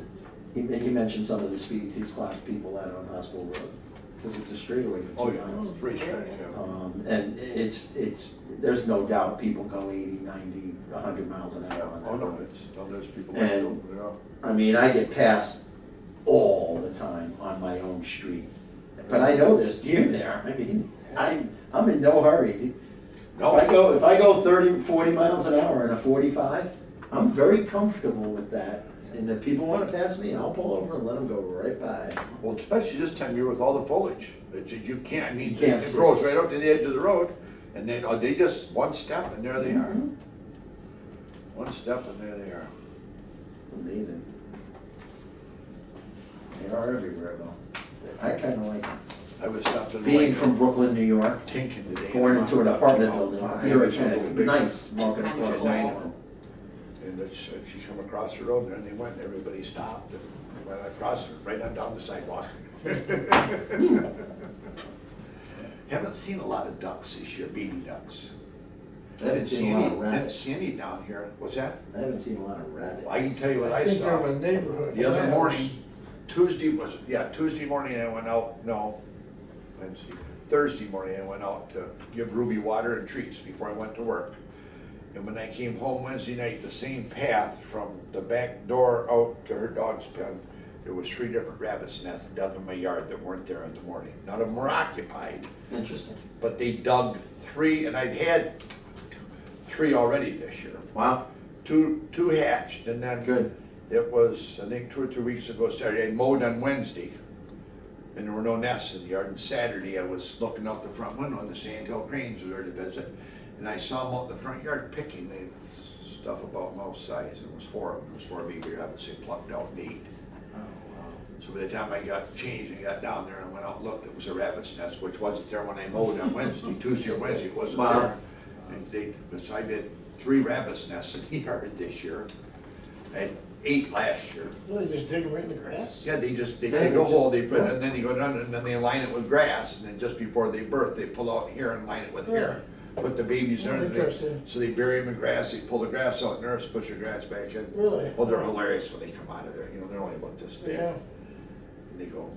He mentioned some of the speeds he's clocked people out on Hospital Road, because it's a straightaway for Oh, 2 yeah, miles. it's pretty straight, yeah. And there's no doubt people go 80, 90, 100 miles an hour on that Oh, no, road. there's people that And- do, yeah. I mean, I get passed all the time on my own street, but I know there's deer there. I mean, I'm in no hurry. No. If I go 30, 40 miles an hour in a 45, I'm very comfortable with that. And if people wanna pass me, I'll pull over and let them go right by. Well, especially this time of year with all the foliage, you can't, I mean, You can't it see. grows right up to the edge of the road, and then, they just, one step and there they are. Mhm. One step and there they are. Amazing. They are everywhere though. I kinda like them. I was stopped at the Being lake, from Brooklyn, New York, Tinkin today. born into an apartment You know, building, here it's a little bit. nice walking Kind of across cool. the island. And she come across the road there and they went, and everybody stopped and they went across it, right on down the sidewalk. Haven't seen a lot of ducks this year, baby ducks. I haven't seen a lot of Didn't rabbits. see any down here. What's that? I haven't seen a lot of rabbits. I can tell you what I I think they're saw. in the neighborhood. The other Yeah. morning, Tuesday morning I went out, Wednesday, Thursday morning I went out to give Ruby water and treats before I went to work. And when I came home Wednesday night, the same path from the back door out to her dog's pen, there was 3 different rabbits nests dug in my yard that weren't there in the morning. None of them were occupied, Interesting. but they dug 3, and I'd had 3 already this year. Wow, Two hatched, and then good. it was, I think 2 or 3 weeks ago Saturday, I mowed on Wednesday, and there were no nests in the yard. And Saturday, I was looking out the front window, and the Sandhill cranes were there to visit, and I saw them out in the front yard picking the stuff about mouse size, and it was 4 of them. It was 4 baby rabbits, they plucked out 8. So by the time I got changed and got down there and went out and looked, it was a rabbit's nest, which wasn't there when I mowed on Wednesday. Tuesday or Wednesday, it wasn't Wow. there. And so I did 3 rabbit's nests in the yard this year. I had 8 last year. Really, just dig them right in the grass? Yeah, they Yeah, dig they a hole, just- they put, and then you go down, and then they line it with grass, and then just before they birth, they pull out here and line it with here. Put the babies there, and Interesting. so they bury them in grass, they pull the grass out, nurse, push the grass back in. Really? Well, they're hilarious when they come out of there, they're only about this big. Yeah. And they go,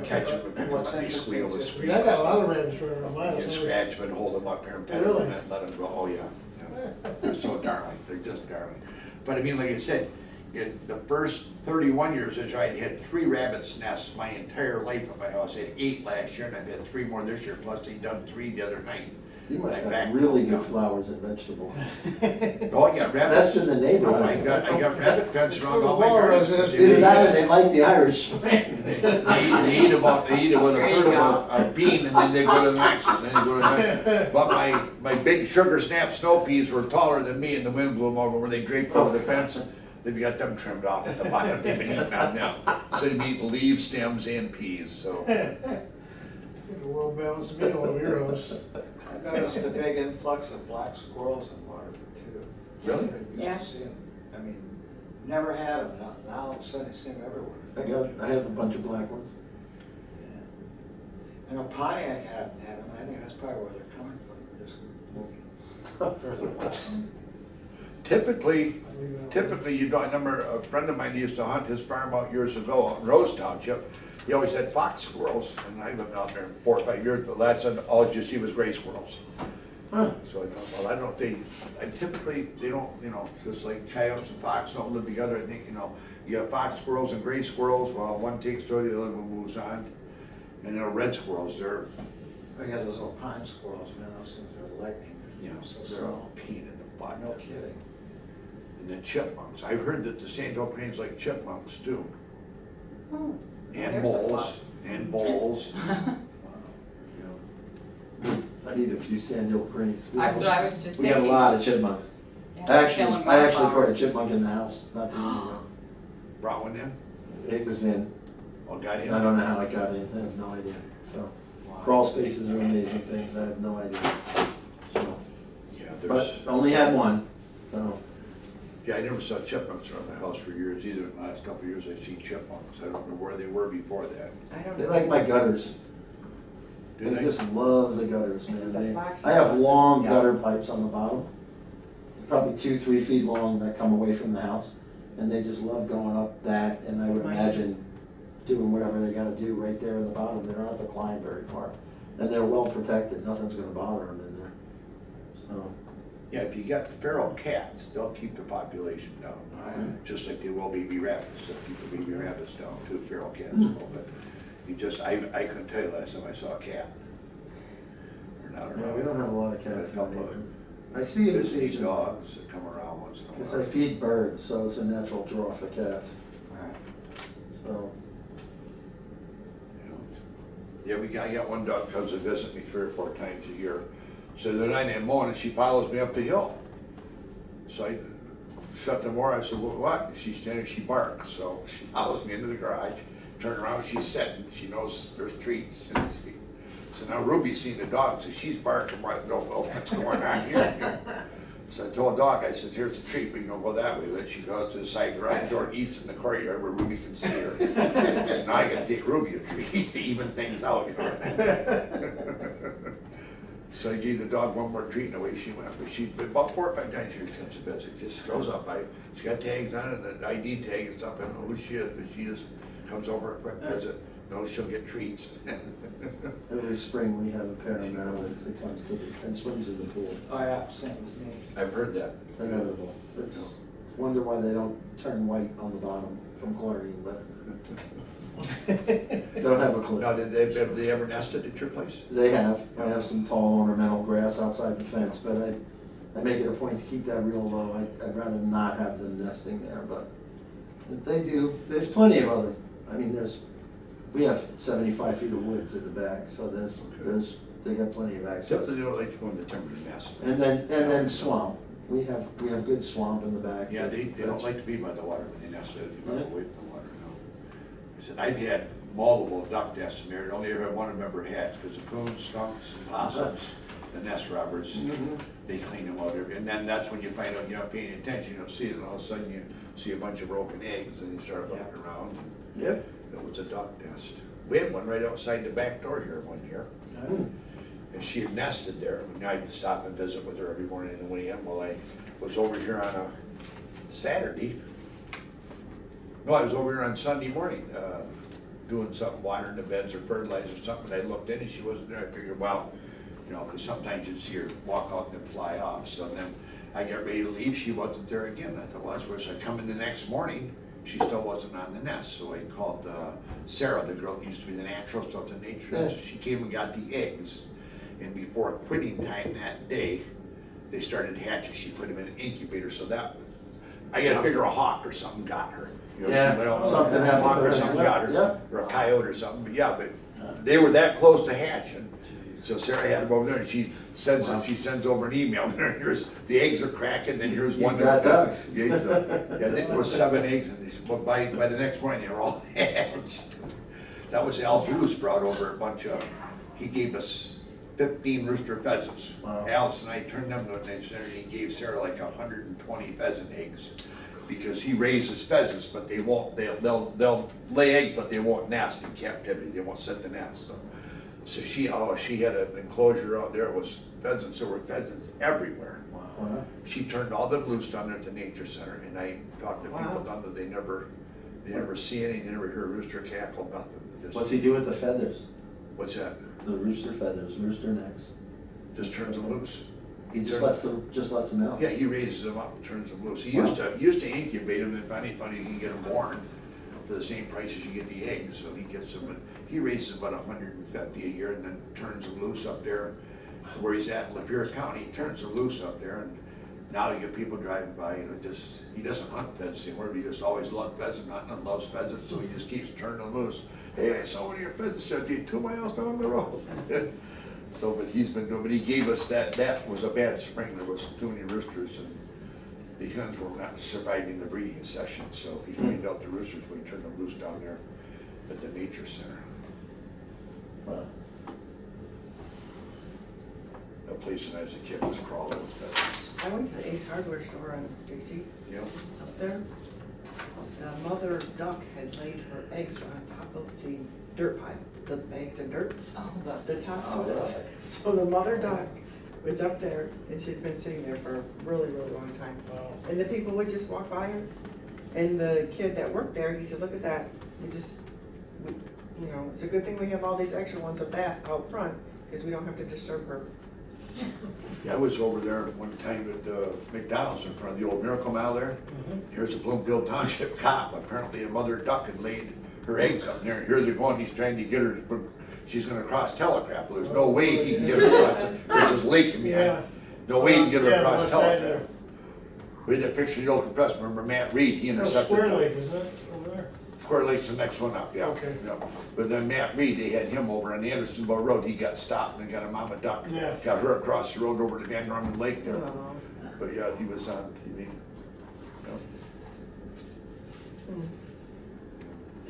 catch them, and What's they squeal and interesting squeal. Yeah, I got a lot of rabbits running on mine. You scratch them and hold them up here and pet them Really? and then let them go, oh, yeah. They're so darling, they're just darling. But I mean, like I said, in the first 31 years, I'd had 3 rabbit's nests my entire life at my house. I had 8 last year, and I've had 3 more this year, plus they done 3 the other night. You must I have backed really them good flowers and vegetables. Oh, I got rabbits. Best in the Oh, neighborhood. I got rabbit pens around all my Well, gardens. residents, Either that or they like the Irish Spring. They eat about a There third you of a bean, and then they go to the next one, then they go to the next one. But my big sugar snap snow peas were taller than me, and the wind blew them over where they draped over the fence. They've got them trimmed off at the bottom, they've been eating them now. So they eat leaves, stems, and peas, so. A well-balanced meal of your house. I've noticed a big influx of black squirrels in Waterford too. Really? Used to Yes. see 'em. I mean, never had them, now all of a sudden I see them everywhere. I have a bunch of black ones. Yeah. I know Pontiac had them, I think that's probably where they're coming from, they're just moving further west. Typically, you don't, I remember a friend of mine used to hunt his farm out years ago out in Rose Township. He always had fox squirrels, and I lived out there 4 or 5 years, but last time, all you see was gray squirrels. Huh. So, I don't know if they, typically, they don't, just like coyotes and fox don't live together. I think, you have fox squirrels and gray squirrels, well, one takes to the other one moves on. And red squirrels, they're, We got those little pine squirrels, man, those things are lightning. So they're all small. pain in the butt. No kidding. And then chipmunks, I've heard that the Sandhill cranes like chipmunks too. Oh, And there's a moles, plus. and voles. I need a few sandhill cranes. That's what I was just We got a thinking. lot of chipmunks. Yeah, I they're actually killing caught a wildflowers. chipmunk in the house, not too long ago. Brought one in? It was in, Oh, got I in? don't know how it got in, I have no idea. So, crawl spaces are amazing things, I have no idea. So, Yeah, but there's, only had one, so. yeah, I never saw chipmunks around the house for years either. In the last couple of years, I've seen chipmunks. I don't know where they were before that. I don't They know. like my gutters. Do They they? just love the gutters, man. The They- fox I have must have- long yeah. gutter pipes on the bottom, probably 2-3 feet long that come away from the house. and they just love going up that, and I would Right. imagine doing whatever they gotta do right there in the bottom, they don't have to climb very far. And they're well protected, nothing's gonna bother them in there, so. Yeah, if you got feral cats, they'll keep the population down, just like they will baby rabbits, they'll keep the baby rabbits down too, feral cats will, but you just, I couldn't tell you last time I saw a cat. They're not Yeah, around. we don't have a lot of cats in Got a the couple of neighborhood. I see them Visiting occasionally, dogs that come around once in a because I while. feed birds, so it's a natural draw for cats, Right. so. Yeah, I got one dog comes to visit me 3 or 4 times a year. So the night I'm mowing, she follows me up the hill. So I shut the door, I said, "Well, what?" She's standing, she barks, so she follows me into the garage, turn around, she's sitting, she knows there's treats. And so now Ruby's seen the dog, so she's barking, I don't know what's going on here. So I told Dog, I said, "Here's the treat, we can go that way." Then she goes to the side garage door and eats in the courtyard where Ruby can see her. So now I gotta take Ruby a treat to even things out, you know. So I gave the dog one more treat and away she went. But she, about 4 or 5 times she comes to visit, just shows up. She's got tags on it, an ID tag and stuff. I don't know who she is, but she just comes over, quick visit, knows she'll get treats. Every spring, we have a pair of Malamutes that comes to the, and swims in the pool. Oh, yeah, same with me. I've heard that. It's inevitable. It's, wonder why they don't turn white on the bottom from chlorine, but don't have a clue. Now, have they ever nested at your place? They have, I have some tall ornamental grass outside the fence, but I make it a point to keep that real low. I'd rather not have them nesting there, but they do, there's plenty of other, I mean, we have 75 feet of woods at the back, so they got plenty of access. Except that they don't like to go in the timber to nest. And then swamp, we have good swamp in the back. Yeah, they don't like to be by the water when they nest, they're away from the water, no. I said, I've had multiple duck nests in there, only ever had one I've ever hatched, because the coons, skunks, and possums, the nest robbers, they clean them out every, and then that's when you find out you're not paying attention, you don't see it, and all of a sudden you see a bunch of broken eggs, and you start looking around, and Yep. it was a duck nest. We had one right outside the back door here one year. And she had nested there, and I'd stop and visit with her every morning in the AM. Well, I was over here on a Saturday. No, I was over here on Sunday morning, doing something, watering the beds or fertilizer or something. I looked in and she wasn't there. I figured, well, you know, because sometimes you'd see her walk out and then fly off. So then I got ready to leave, she wasn't there again. I thought, well, that's weird. So I come in the next morning, she still wasn't on the nest. So I called Sarah, the girl that used to be the naturalist of the nature. Yeah. So she came and got the eggs. And before quitting time that day, they started hatching. She put them in an incubator, so that, I gotta figure a hawk or something got her. You know, Yeah, she went out, something a happened hawk to or her. something Yeah, got her, yeah. or a coyote or something, but yeah, but they were that close to hatching. So Sarah had them over there, and she sends over an email, here's, the eggs are cracking, and here's one. You've got ducks. Yeah, I think it was 7 eggs, and but by the next morning, they were all hatched. That was Al Hughes brought over a bunch of, he gave us 15 rooster pheasants. Wow. Alice and I turned them to the center, and he gave Sarah like 120 pheasant eggs. Because he raises pheasants, but they won't, they'll lay eggs, but they won't nest in captivity, they won't set the nest. So she had an enclosure out there, was pheasants, there were pheasants everywhere. Wow. She turned all them loose down there at the nature center, and I talked to people Wow. down there, they never see any, they never hear a rooster cackle, nothing. Just- What's he do with the feathers? What's that? The rooster feathers, rooster necks? Just turns them loose. He just lets them out? Yeah, he raises them up and turns them loose. He Wow. used to incubate them, and if anybody can get them born for the same price as you get the eggs, so he gets them, and he raises about 150 a year and then turns them loose up there where he's at in Lapeer County. He turns them loose up there, and now you get people driving by, you know, he doesn't hunt pheasants anymore, he just always loved pheasant hunting and loves pheasants, so he just keeps turning them loose. Hey, I saw one of your pheasants out there 2 miles down the road. So, but he's been doing, but he gave us that was a bad spring, there was too many roosters, and the hens were not surviving the breeding session, so he cleaned out the roosters when he turned them loose down there at the nature center. Wow. A place when I was a kid was crawling with pheasants. I went to the Ace Hardware store on Dixie, You know, up there. The mother duck had laid her eggs on top of the dirt pile, the bags of dirt, the tops of this. So the mother duck was up there, and she'd been sitting there for a really, really long time. Wow. And the people would just walk by her, And the kid that worked there, he said, look at that, you know, it's a good thing we have all these extra ones of that out front, because we don't have to disturb her. Yeah, I was over there one time at McDonald's in front of the old Miracle Mile there. Here's a Bloomfield Township cop, apparently a mother duck had laid her eggs up there. Here they're going, he's trying to get her, she's gonna cross Telegraph. There's no way he can get her across, there's this lake in behind. No way he can get her Yeah, across west side Telegraph. there. We had that picture of the old compressor, remember Matt Reed, he No, intercepted. Square Lake, isn't it, over there? Square Lake's the next one up, yeah. Okay. Yeah. But then Matt Reed, they had him over on Andersonville Road, he got stopped and got a mama duck. Yeah. Got her across the road over to Van Norman Lake there. Oh. But yeah, he was on TV.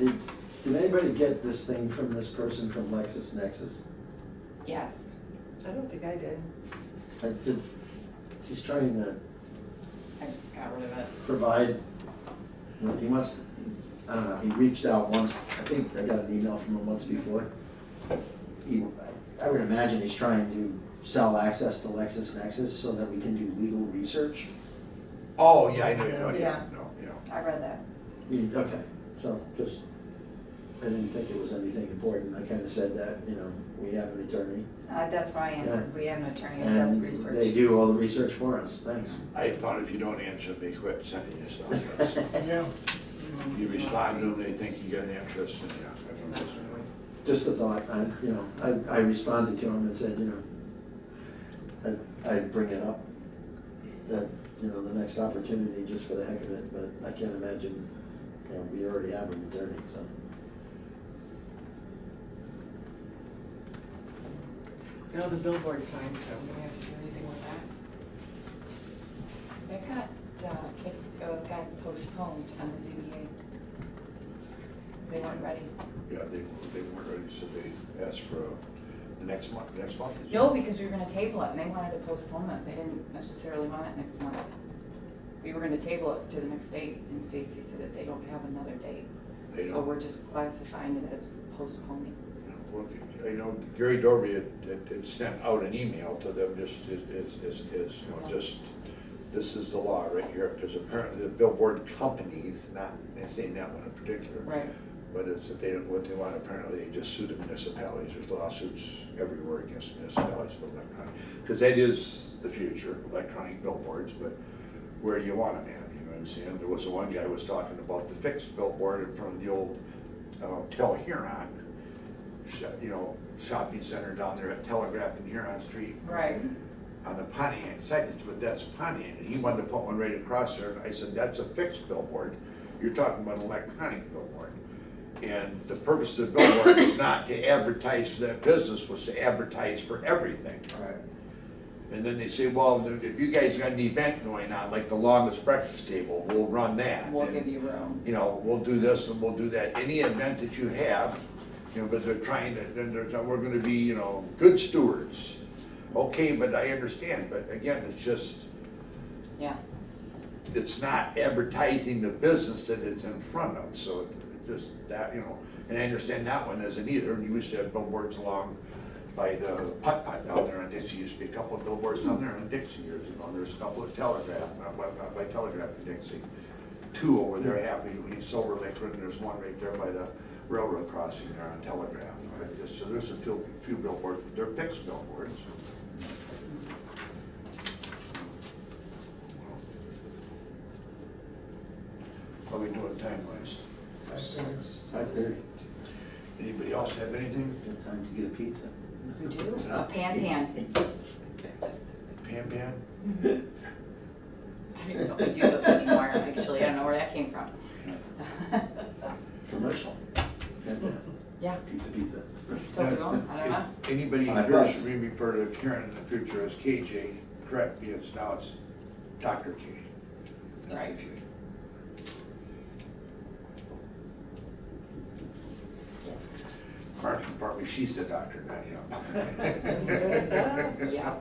Yeah. Did anybody get this thing from this person from LexisNexis? Yes, I don't think I did. He's trying to I just got rid of it. provide, he wants, I don't know, he reached out once, I think I got an email from him once before. I would imagine he's trying to sell access to LexisNexis so that we can do legal research. Oh, yeah, I know, yeah, Yeah. no, yeah. I read that. Okay, so just, I didn't think it was anything important. I kinda said that, you know, we have an attorney. That's why I answered, we have an attorney who And does they research. do all the research for us, thanks. I thought if you don't answer, they quit sending you stuff. Yeah. You respond to them, they think you got an interest, and yeah. I don't know. Just a thought, I responded to him and said, you know, I'd bring it up, that, you know, the next opportunity, just for the heck of it, but I can't imagine, you know, we already have an attorney, so. No, the billboard signs, so we don't have to do anything with that. It got postponed on the ZBA. They weren't ready. Yeah, they weren't ready, so they asked for the next month, No, because we were gonna table it, and they wanted to postpone it, they didn't necessarily want it next month. We were gonna table it to the next date, and Stacy said that they don't have another date. They So don't. we're just classifying it as postponing. Well, I know Gary Dorby had sent out an email to them, just, you know, just, this is the law right here, because apparently the billboard companies, not saying that one in particular. Right. But it's that they don't, what they want, apparently they just sue the municipalities, there's lawsuits everywhere against municipalities for electronic, because that is the future, electronic billboards, but where do you want them at, you know what I'm saying? There was one guy who was talking about the fixed billboard in front of the old Tel Huron, you know, shopping center down there at Telegraph and Huron Street. Right. On the Pontiac side, but that's Pontiac, and he wanted to put one right across there, and I said, that's a fixed billboard, you're talking about an electronic billboard. And the purpose of the billboard was not to advertise for that business, was to advertise for everything. Right. And then they say, well, if you guys got an event going on, like the longest breakfast table, we'll run that. We'll And, give you room. you know, we'll do this and we'll do that, any event that you have, you know, but they're trying to, then we're gonna be, you know, good stewards. Okay, but I understand, but again, it's just, Yeah. it's not advertising the business that it's in front of, so it just that, you know, and I understand that one isn't either. You used to have billboards along by the putt-putt down there on Dixie, used to be a couple of billboards down there on Dixie years ago, and there's a couple of Telegraph, by Telegraph in Dixie. Two over there, in Silver Lake, and there's one right there by the railroad crossing there on Telegraph. Right? So there's a few billboards, they're fixed billboards. How we doing time-wise? 5:30. Anybody else have anything? Good time to get a pizza. We do, a pan. Pam Pam? I don't even know if we do those anymore, actually, I don't know where that came from. Commercial. Yeah, Pizza. we still do them, I don't know. If anybody $5. here should be referred to Karen in the future as KJ, correct me, it's now it's Dr. K. That's right. Dr. K. Mark informed me she's the doctor, not him. Yeah.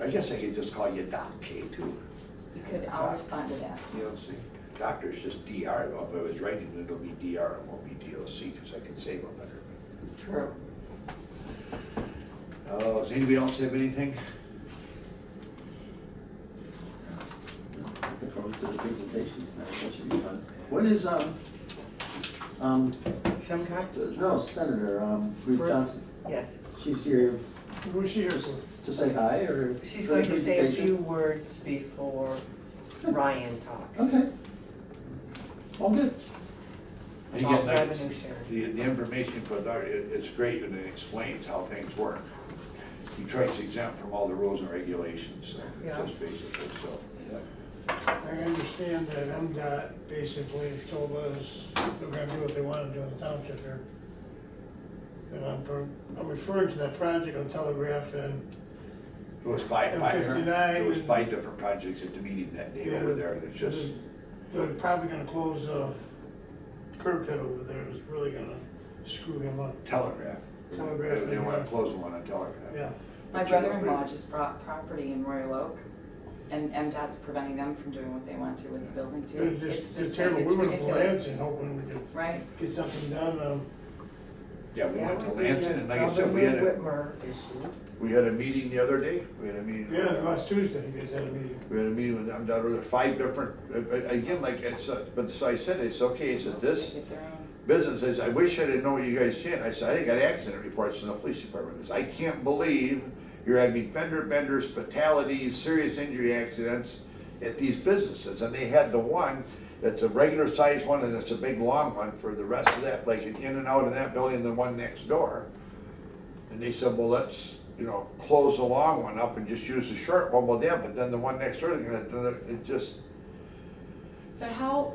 I guess I could just call you Doc K too. You could, I'll respond to that. DLC. Doctor's just DR though. If I was writing it, it'll be DR, it won't be DOC, because I can save a letter. True. Oh, does anybody else have anything? Looking go to the presentations tonight, that should be fun. When is, Some kind, no, Senator, Ruth First- Johnson, yes. she's here Who's she here for? to say hi, or? She's for the going to say a presentation? few words before Ryan talks. Okay. All good. And About again, like, revenue sharing. the information put out, it's great and it explains how things work. Detroit's exempt from all the rules and regulations, so, Yeah. just basically, so. I understand that MDOT basically told us they're gonna do what they wanna do in the township here. And I'm referring to that project on Telegraph and, It was five, And five, 59 it was and- 5 different projects at the meeting that day Yeah, over there, that's just, they're probably gonna close curb cut over there, it's really gonna screw him up. Telegraph. Telegraph, They wanna yeah. close the one on Telegraph. Yeah, My But you know, brother-in-law just bought property in Royal Oak, and MDOT's preventing them from doing what they want to with the building too. it's It's just, the it's same, terrible, it's we went to ridiculous, Lansing hoping we could right? get something done, Yeah, we went to That would be Lansing, a and like I said, we had Governor a, Whitmer issue. we had a meeting the other day, we had a meeting. yeah, last Tuesday, you guys had a meeting. We had a meeting with them, there were 5 different, again, like, it's, but so I said, it's okay, I said, this They get their own. business is, I wish I didn't know what you guys said. I said, I got accident reports in the police department. I said, I can't believe you're having fender benders, fatalities, serious injury accidents at these businesses. And they had the one that's a regular sized one and it's a big long one for the rest of that, like in and out of that building, the one next door. And they said, well, let's, close the long one up and just use the short one. Well, yeah, but then the one next door, they're gonna, it just, But how,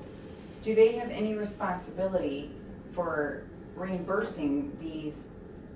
do they have any responsibility for reimbursing these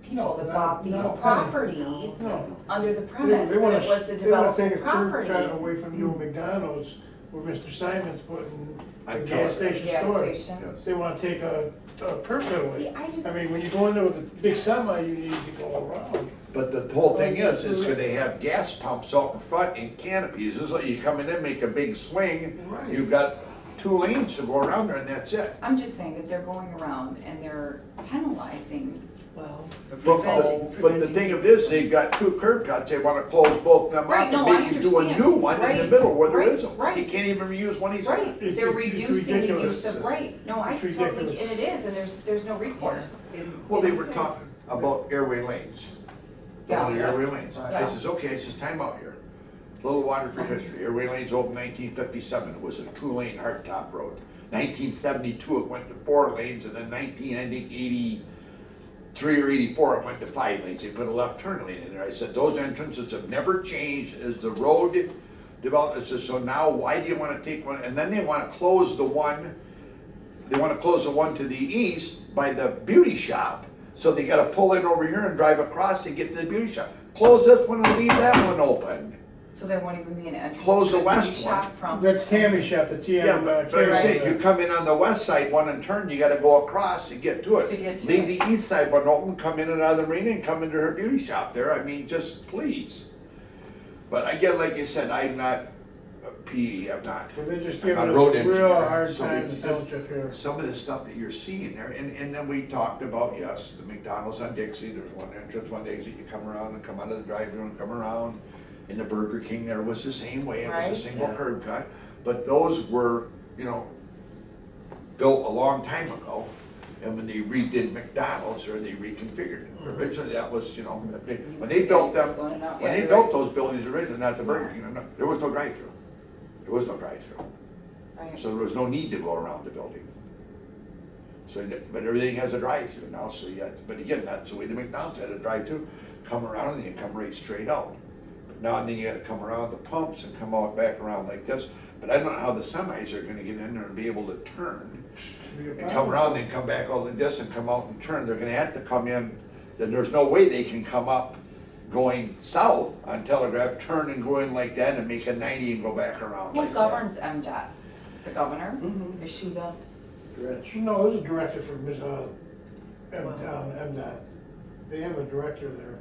people that bought these No. properties No. under the premise They that wanna, it was the they wanna take development a curb property? cut away from the old McDonald's where Mr. Simon's putting the I'm gas telling you. station Gas store. station? yes. They wanna take a curb cut See, away. I just, I mean, when you go in there with a big semi, you need to go around. But the whole thing is gonna have gas pumps out in front and canopies, it's like you come in and make a big swing, Right. you've got 2 lanes to go around there and that's it. I'm just saying that they're going around and they're penalizing. Well, But the thing of it is, they've got 2 curb cuts, they wanna close both of them Right, up no, and I make you do a understand. new one in the Right, middle where there right, isn't. right. You can't even reuse one he's got. Right, It's- they're it's reducing the ridiculous. use of, right, no, I It's totally, ridiculous. and it is, and there's no recourse. Well, they were talking about airway lanes. Yeah. Only airway lanes. I Yeah. says, okay, it's just time out here. Little water for history. Airway lanes opened 1957. It was a 2-lane hardtop road. 1972, it went to 4 lanes, and then 1983 or 84, it went to 5 lanes. They put a left turn lane in there. I said, those entrances have never changed as the road developed. I said, so now why do you want to take one? And then they want to close the one. They want to close the one to the east by the beauty shop. So they gotta pull in over here and drive across to get to the beauty shop. Close this one and leave that one open. So there won't even be an entrance Close to the the west beauty shop one. from. That's Tammy's shop, the TM. Yeah, but I'm Tammy's saying, shop. you come in on the west side one and turn, you gotta go across to get to it. To get to Leave it. the east side one open, come in and out of the marina and come into her beauty shop there. I mean, just please. But again, like you said, I'm not a PE, I'm not. So they're just I'm giving not us road a real engineer. hard So time in the township here. Some of the stuff that you're seeing there, and then we talked about, yes, the McDonald's on Dixie, there's one entrance, one exit, you come around and come out of the drive-thru and come around. In the Burger King there was the same way, it was Right. a single Yeah. curb cut, but those were, built a long time ago. And when they redid McDonald's, or they reconfigured it, originally that was, when they built them, when they built those buildings originally, not the Burger King, there was no drive-through. There was no drive-through. Right. So there was no need to go around the building. So, but everything has a drive-through now, so but again, that's the way the McDonald's had a drive-through, come around and you come right straight out. But now and then you gotta come around the pumps and come out back around like this, but I don't know how the semis are gonna get in there and be able to turn. And come around, then come back all like this and come out and turn, they're gonna have to come in, then there's no way they can come up going south on Telegraph, turn and go in like that and make a 90 and go back around Who like that. governs MDOT? The governor? Mhm. Is she the? Rich. No, there's a director for MDOT. They have a director there.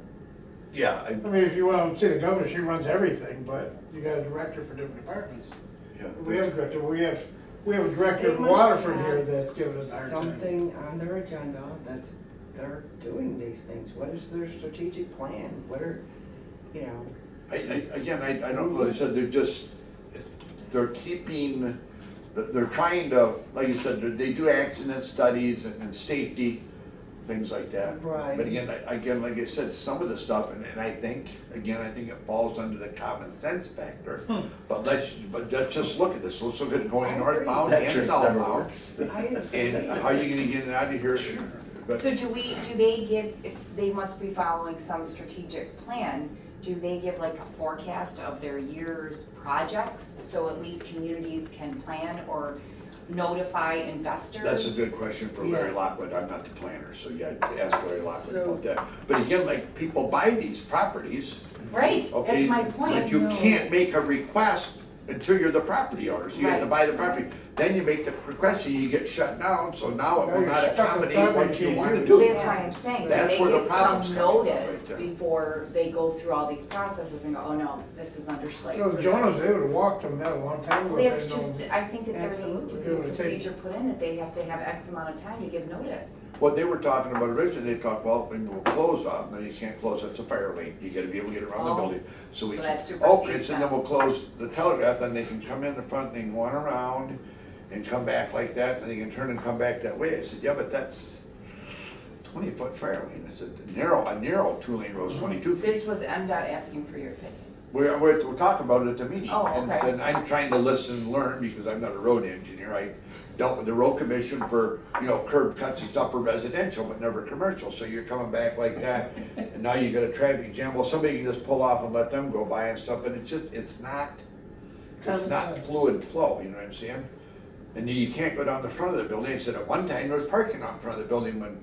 Yeah, I mean, if you want to say the governor, she runs everything, but you got a director for different departments. We have a director, we have a director They in must Waterford have here that's giving us a hard time. something on their agenda they're doing these things. What is their strategic plan? What are, I don't know, they said they're just, they're keeping, they're trying to, like you said, they do accident studies and safety, things like that. Right. But again, like I said, some of the stuff, and I think it falls under the common sense factor. But let's just look at this, let's look at going I agree. northbound That and trick never southbound. works. I agree. And how you gonna get it out of here? But So do they give, if they must be following some strategic plan, do they give like a forecast of their year's projects? So at least communities can plan or notify investors? That's a good question for Larry Yeah. Lockwood, I'm not the planner, so yeah, ask Larry Lockwood So- about that. But again, like, people buy these properties, Right, okay? that's my But point. you can't make a request until you're the property owner, so you have to Right. buy the property. Then you make the request, and you get shut down, so now it Now will you're not stuck with accommodate property what you you wanna can't do. That's why I'm saying, do That's they where the get problem's some coming from right notice there. before they go through all these processes and go, oh no, this is under slate? You know, for Jonas, this." they would've walked from that a long time ago. Well, if that's they'd known. just, I think that there needs to Absolutely. be a It would take- procedure put in that they have to have X amount of time to give notice. What they were talking about originally, they talked, well, when we'll close off, no, you can't close, that's a fire lane, you gotta be able to get around the Oh. building. So we So can, that supersedes okay, so then that. we'll close the telegraph, then they can come in the front, they can go on around and come back like that, and they can turn and come back that way. I said, yeah, but that's 20-foot fire lane. I said, a narrow two-lane road's 22 feet. This was MDOT asking for your opinion. We're talking about it at the meeting. Oh, And okay. said, I'm trying to listen and learn because I'm not a road engineer. I dealt with the road commission for, curb cuts and stuff for residential, but never commercial. So you're coming back like that, and now you got a traffic jam. Well, somebody can just pull off and let them go by and stuff, but it's not Common sense. fluid flow, you know what I'm saying? And then you can't go down the front of the building. I said, at one time, there was parking out in front of the building when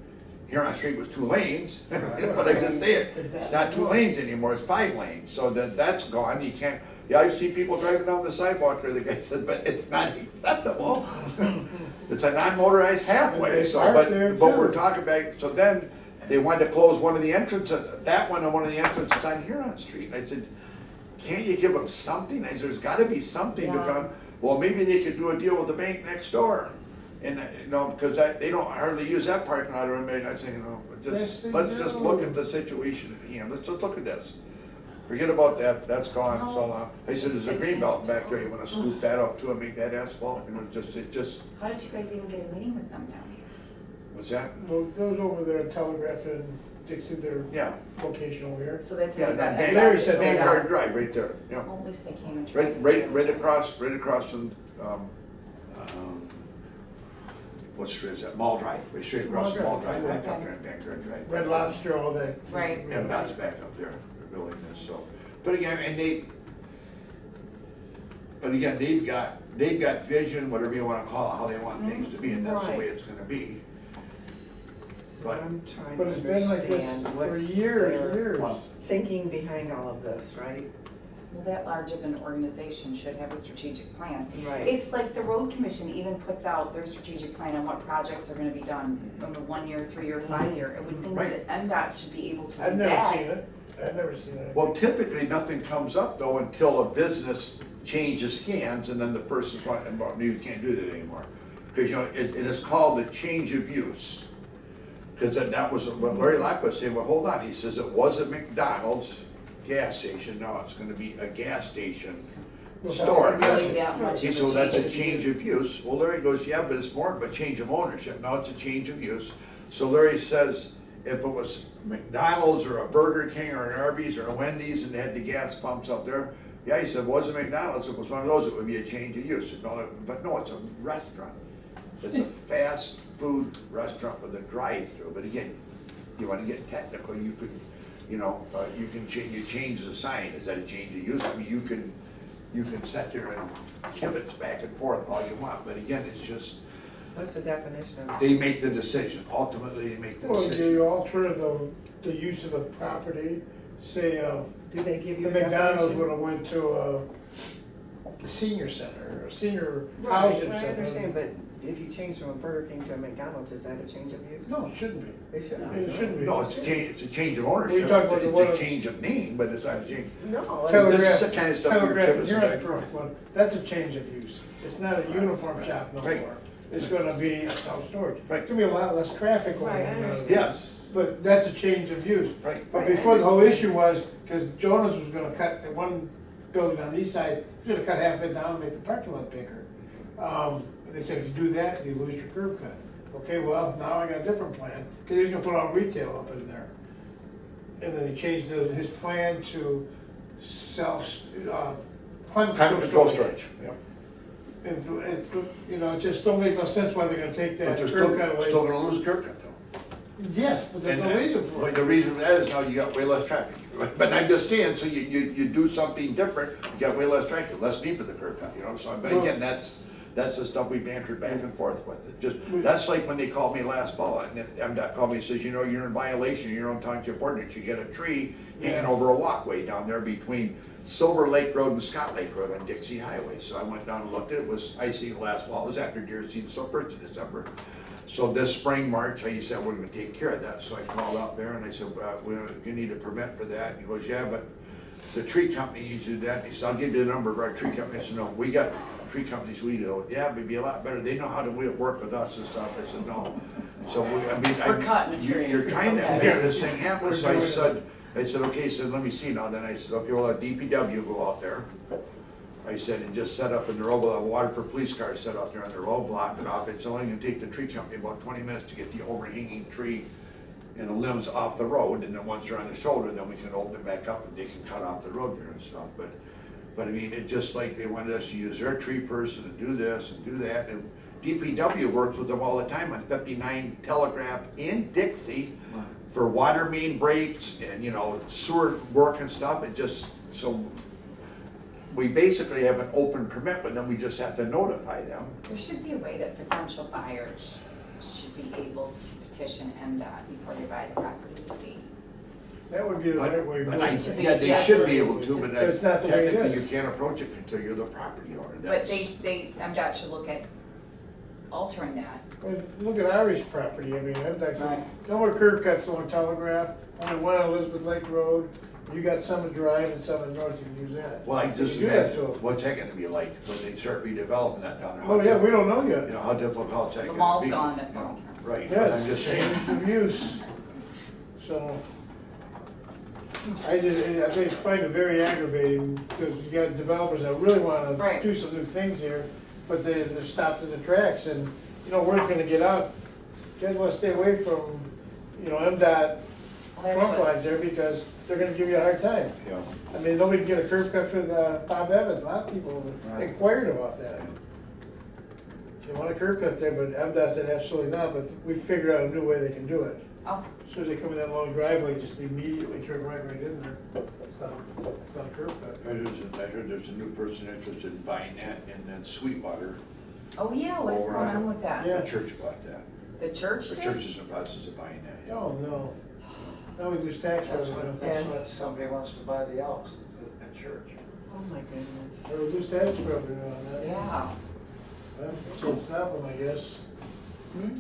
Huron Street was 2 lanes. But I just say it, it's not 2 lanes anymore, it's 5 lanes. So that's gone, you can't, yeah, I see people driving down the sidewalk where the guy said, but it's not acceptable. It's a non-motorized pathway, so, Park there, but we're too. talking back, so then they wanted to close one of the entrances, that one and one of the entrances on Huron Street. And I said, can't you give them something? I said, there's gotta be something to Yeah. come, well, maybe they could do a deal with the bank next door. And, because they don't hardly use that parking lot or anything. I said, Yes, they let's just do. look at the situation, let's just look at this. Forget about that, that's gone, so, I said, there's a green belt back there, you wanna scoop that up too and make that asphalt? It just, How did you guys even get a meeting with them down here? what's that? Well, those over there, Telegraph and Dixie, their Yeah, location over here. So that's yeah, how you got that MDOT. Larry said they Vanguard Drive, right there, yeah. Well, at least they came and tried to. Right across from, what street is that, Mall Drive, right straight across from Mall Drive, back up there in Vanguard Drive. Red Lobster, all that. Right. And that's back up there, they're building this, so, but again, they've got vision, whatever you wanna call it, how they want things to be, and that's the way Right. it's gonna be. So But- I'm trying But to it's been like this understand for what's years, their years. thinking behind all of this, right? Well, that large of an organization should have a strategic plan. Right. It's like the road commission even puts out their strategic plan on what projects are gonna be done in the 1 year, 3 year, 5 year. I would think Right. that MDOT should be able to I've do never that. seen it, I've never seen it. Well, typically, nothing comes up though until a business changes hands and then the person's like, well, you can't do that anymore. Because, it is called a change of use. Because that was what Larry Lockwood said, well, hold on, he says it was a McDonald's gas station, now it's gonna be a gas station store. Really that much He of said, a well, that's a change of change use. of use. Well, Larry goes, yeah, but it's more of a change of ownership. Now it's a change of use. So Larry says, if it was McDonald's or a Burger King or an Arby's or a Wendy's and they had the gas pumps up there, yeah, he said, it wasn't McDonald's, it was one of those, it would be a change of use. But no, it's a restaurant. It's a fast food restaurant with a drive-through. But again, you wanna get technical, you could, you can change the sign. Is that a change of use? I mean, you can sit there and kibitz back and forth all you want, but again, it's just, What's the definition of? they make the decision. Ultimately, they make the Well, decision. you alter the use of the property, say, Do they give you the a McDonald's definition? would've went to a senior center, or senior Right, housing I center. understand, but if you change from a Burger King to a McDonald's, is that a change of use? No, it shouldn't be. It should not. It shouldn't be. No, it's a change of ownership. We talked about the one- It's a change of name, but it's not a change. No. This is the kind of stuff we were Telegraph, kibitzing you're back at and forth. Brooklyn, that's a change of use. It's not a uniform shop no Right. more. It's gonna be a self-storage. Right. It's gonna be a lot less traffic going Right, I in there. understand. Yes, But that's a change of use. right. But Right, I before, the whole understand. issue was, because Jonas was gonna cut the one building on the east side, you're gonna cut half it down and make the parking lot bigger. They said if you do that, you lose your curb cut. Okay, well, now I got a different plan, cause he's gonna put all retail up in there. And then he changed his plan to climate Kind of control storage. storage, yeah. It's, you know, it just don't make no sense why they're gonna take But that they're curb cut still away. gonna lose a curb cut though. Yes, but there's no reason for But it. the reason for that is now you got way less traffic. But I'm just saying, so you do something different, you got way less traffic, less need for the curb cut, you know what I'm saying? But again, that's the stuff we bantered back and forth with. It just, that's like when they called me last fall, and MDOT called me and says, you know, you're in violation of your own township ordinance. You get a tree hanging Yeah. over a walkway down there between Silver Lake Road and Scott Lake Road on Dixie Highway. So I went down and looked at it, it was icy last fall, it was after deer season, so 1st of December. So this spring, March, he said, we're gonna take care of that. So I called out there and I said, you need a permit for that. And he goes, yeah, but the tree company needs to do that. And he said, I'll give you the number of our tree company. I said, no, we got tree companies we do. Yeah, but it'd be a lot better. They know how to work with us and stuff. I said, no. So We're cutting the tree. You're trying to It's make okay. this thing happen. So I said, okay, so let me see now. Then I said, okay, well, let DPW go out there. I said, and just set up in the road, a water for police cars set up there on the road, block it off. It's only gonna take the tree company about 20 minutes to get the overhanging tree and the limbs off the road, and then once they're on the shoulder, then we can open it back up and they can cut off the road there and stuff. But I mean, it just like they wanted us to use their tree person to do this and do that, and DPW works with them all the time on 59 Telegraph in Dixie for water main breaks and, you know, sewer work and stuff. It just, so we basically have an open permit, but then we just have to notify them. There should be a way that potential buyers should be able to petition MDOT before they buy the property to see. That would be the right way. of But doing I- it. yeah, they should be able to, but But it's not the way it technically is. you can't approach it until you're the property owner. But That's- MDOT should look at altering that. Well, look at Irish property, I mean, I'm like, Right. no more curb cuts on Telegraph, only one on Elizabeth Lake Road. You got Summit Drive and Summit North, you can use that. Well, I just You do that imagine, to 'em. what's that gonna be like when they start redeveloping that down there? Oh, yeah, we don't know You yet. know, how difficult is that The gonna be? mall's gone, that's all. Right, Yes, I'm just saying. change of use. So, I think it's find it very aggravating, because you got developers that really wanna Right. do some new things here, but they're stopped in the tracks, and, you know, word's gonna get out. You guys wanna stay away from, you know, MDOT That's front what- lines there, because they're gonna give you a hard time. Yeah. I mean, nobody can get a curb cut for the Bob Evans, a lot of people Right. inquired about that. They want a curb cut there, but MDOT said absolutely not, but we figured out a new way they can do it. Oh, As soon as they come in that long driveway, just immediately turn right in there. It's not a curb cut. I heard there's a new person interested in buying that, and then Sweetwater, oh yeah, what's Over going on- on with that? Yeah. the church bought that. The church The did? church is in the process of buying that, yeah. Oh, no. Now we lose tax That's revenue. what somebody wants to buy the Elks at church. Oh my goodness. Or we lose tax revenue on that. Yeah. Well, can't stop them, I guess. Hmm?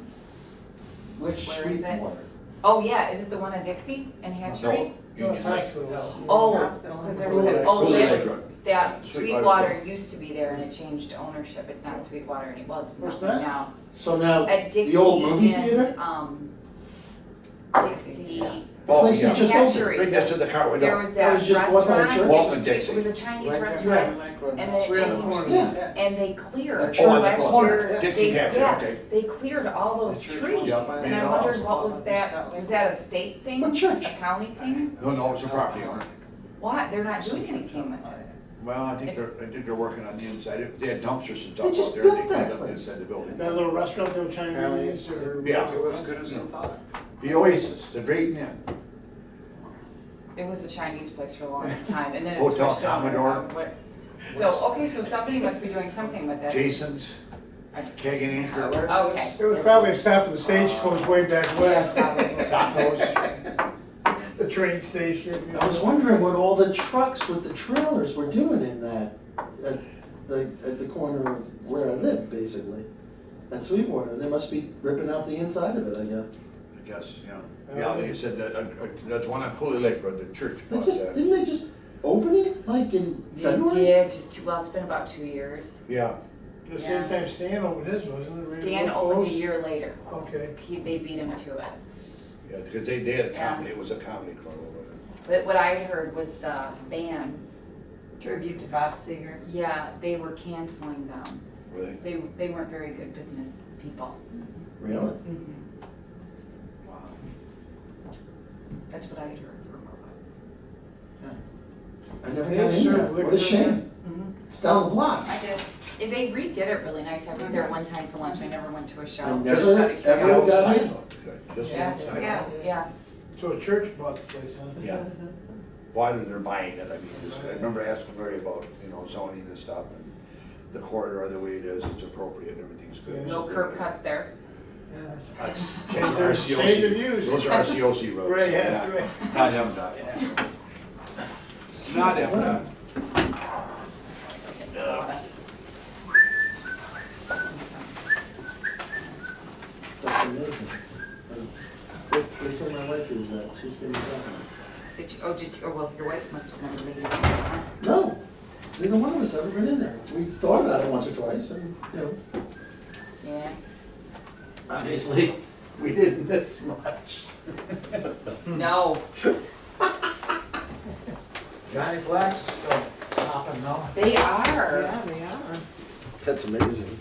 Which Where is it? Sweetwater? Oh, yeah, is it the one on Dixie and Hatchery? No, No, Union it's Lake. hospital. Oh, Hospital. because there's Cooley that, Lake. oh, Cooley yeah, Lake Road. that Sweetwater. Sweetwater used to be there and it changed ownership, it's not Sweetwater anymore, well, it's What's nothing that? now. So now, At Dixie the old movie and, theater? Dixie, Oh, Place yeah. that just Hatchery. Right next to the car There window. was That that was just bought by a restaurant, church. it Walton was Dixie. it was a Chinese Right there. restaurant, Lake Road. and then it Right on the changed. corner. Yeah. And they cleared, That church last corner. year, Dixie they, Hatchery, yeah, okay. they cleared all those The church trees, Yeah, and made I it all. wondered what was that a state thing? What church? A county thing? No, it's a property owner. Why, they're not doing anything with it. Well, I think It's- they're working on the inside. They had dumpsters and stuff They just out there. built They that cleaned up the place. inside the building. That little restaurant, little Apparently, Chinese, or? Yeah. It was good as they thought. The Oasis, the Drayton Inn. It was a Chinese place for the longest time, and then it's Hotel switched over. Commodore. So, okay, so somebody must be doing something with it. Jason's, Keg and Anchor, Okay. It was probably a stop of the stagecoach way back Yeah, when, probably. Santos. the train station. you I was know. wondering what all the trucks with the trailers were doing in that, at the corner of where I live, basically. At Sweetwater, they must be ripping out the inside of it, I guess. I guess, yeah. Yeah, like I said, that's one on Cooley Lake Road, the church They bought just, that. didn't they just open it, like in They February? did, well, it's been about 2 years. Yeah, The same time Stan opened his, wasn't it? Stan opened a year later. Okay. They beat him to it. yeah, because they had a Yeah. comedy, it was a comedy club over there. But what I heard was the bands Tribute to Bob Seger. Yeah, they were canceling them. Really? They weren't very good business people. Really? Mhm. Wow. That's what I had heard the rumor was. I never They got in serve there. What liquor a down shame. Mhm. It's down the block. I did. They redid it really nice. I was there one time for lunch. I never went to a show. I Just never, out of ever curiosity. got Outside in. looked good, just Yeah, outside. yeah, yeah. So a church bought the place, huh? Yeah. Why they're buying it, I mean, I remember asking Larry about, zoning and stuff, and the corridor, the way it is, it's appropriate, everything's good. No curb cuts there. Yeah. That's Change their RCOC. views. Those are RCOC roads. Right, yeah, right. Not MDOT. Not MDOT. That's amazing. Wait till my wife is that, she's getting something. Well, your wife must have never made it. Huh? No, neither one of us ever been in there. We thought about it once or twice and, Yeah. obviously, we didn't miss much. No, Johnny Flax is still popping now. they are. Yeah, they are. That's amazing.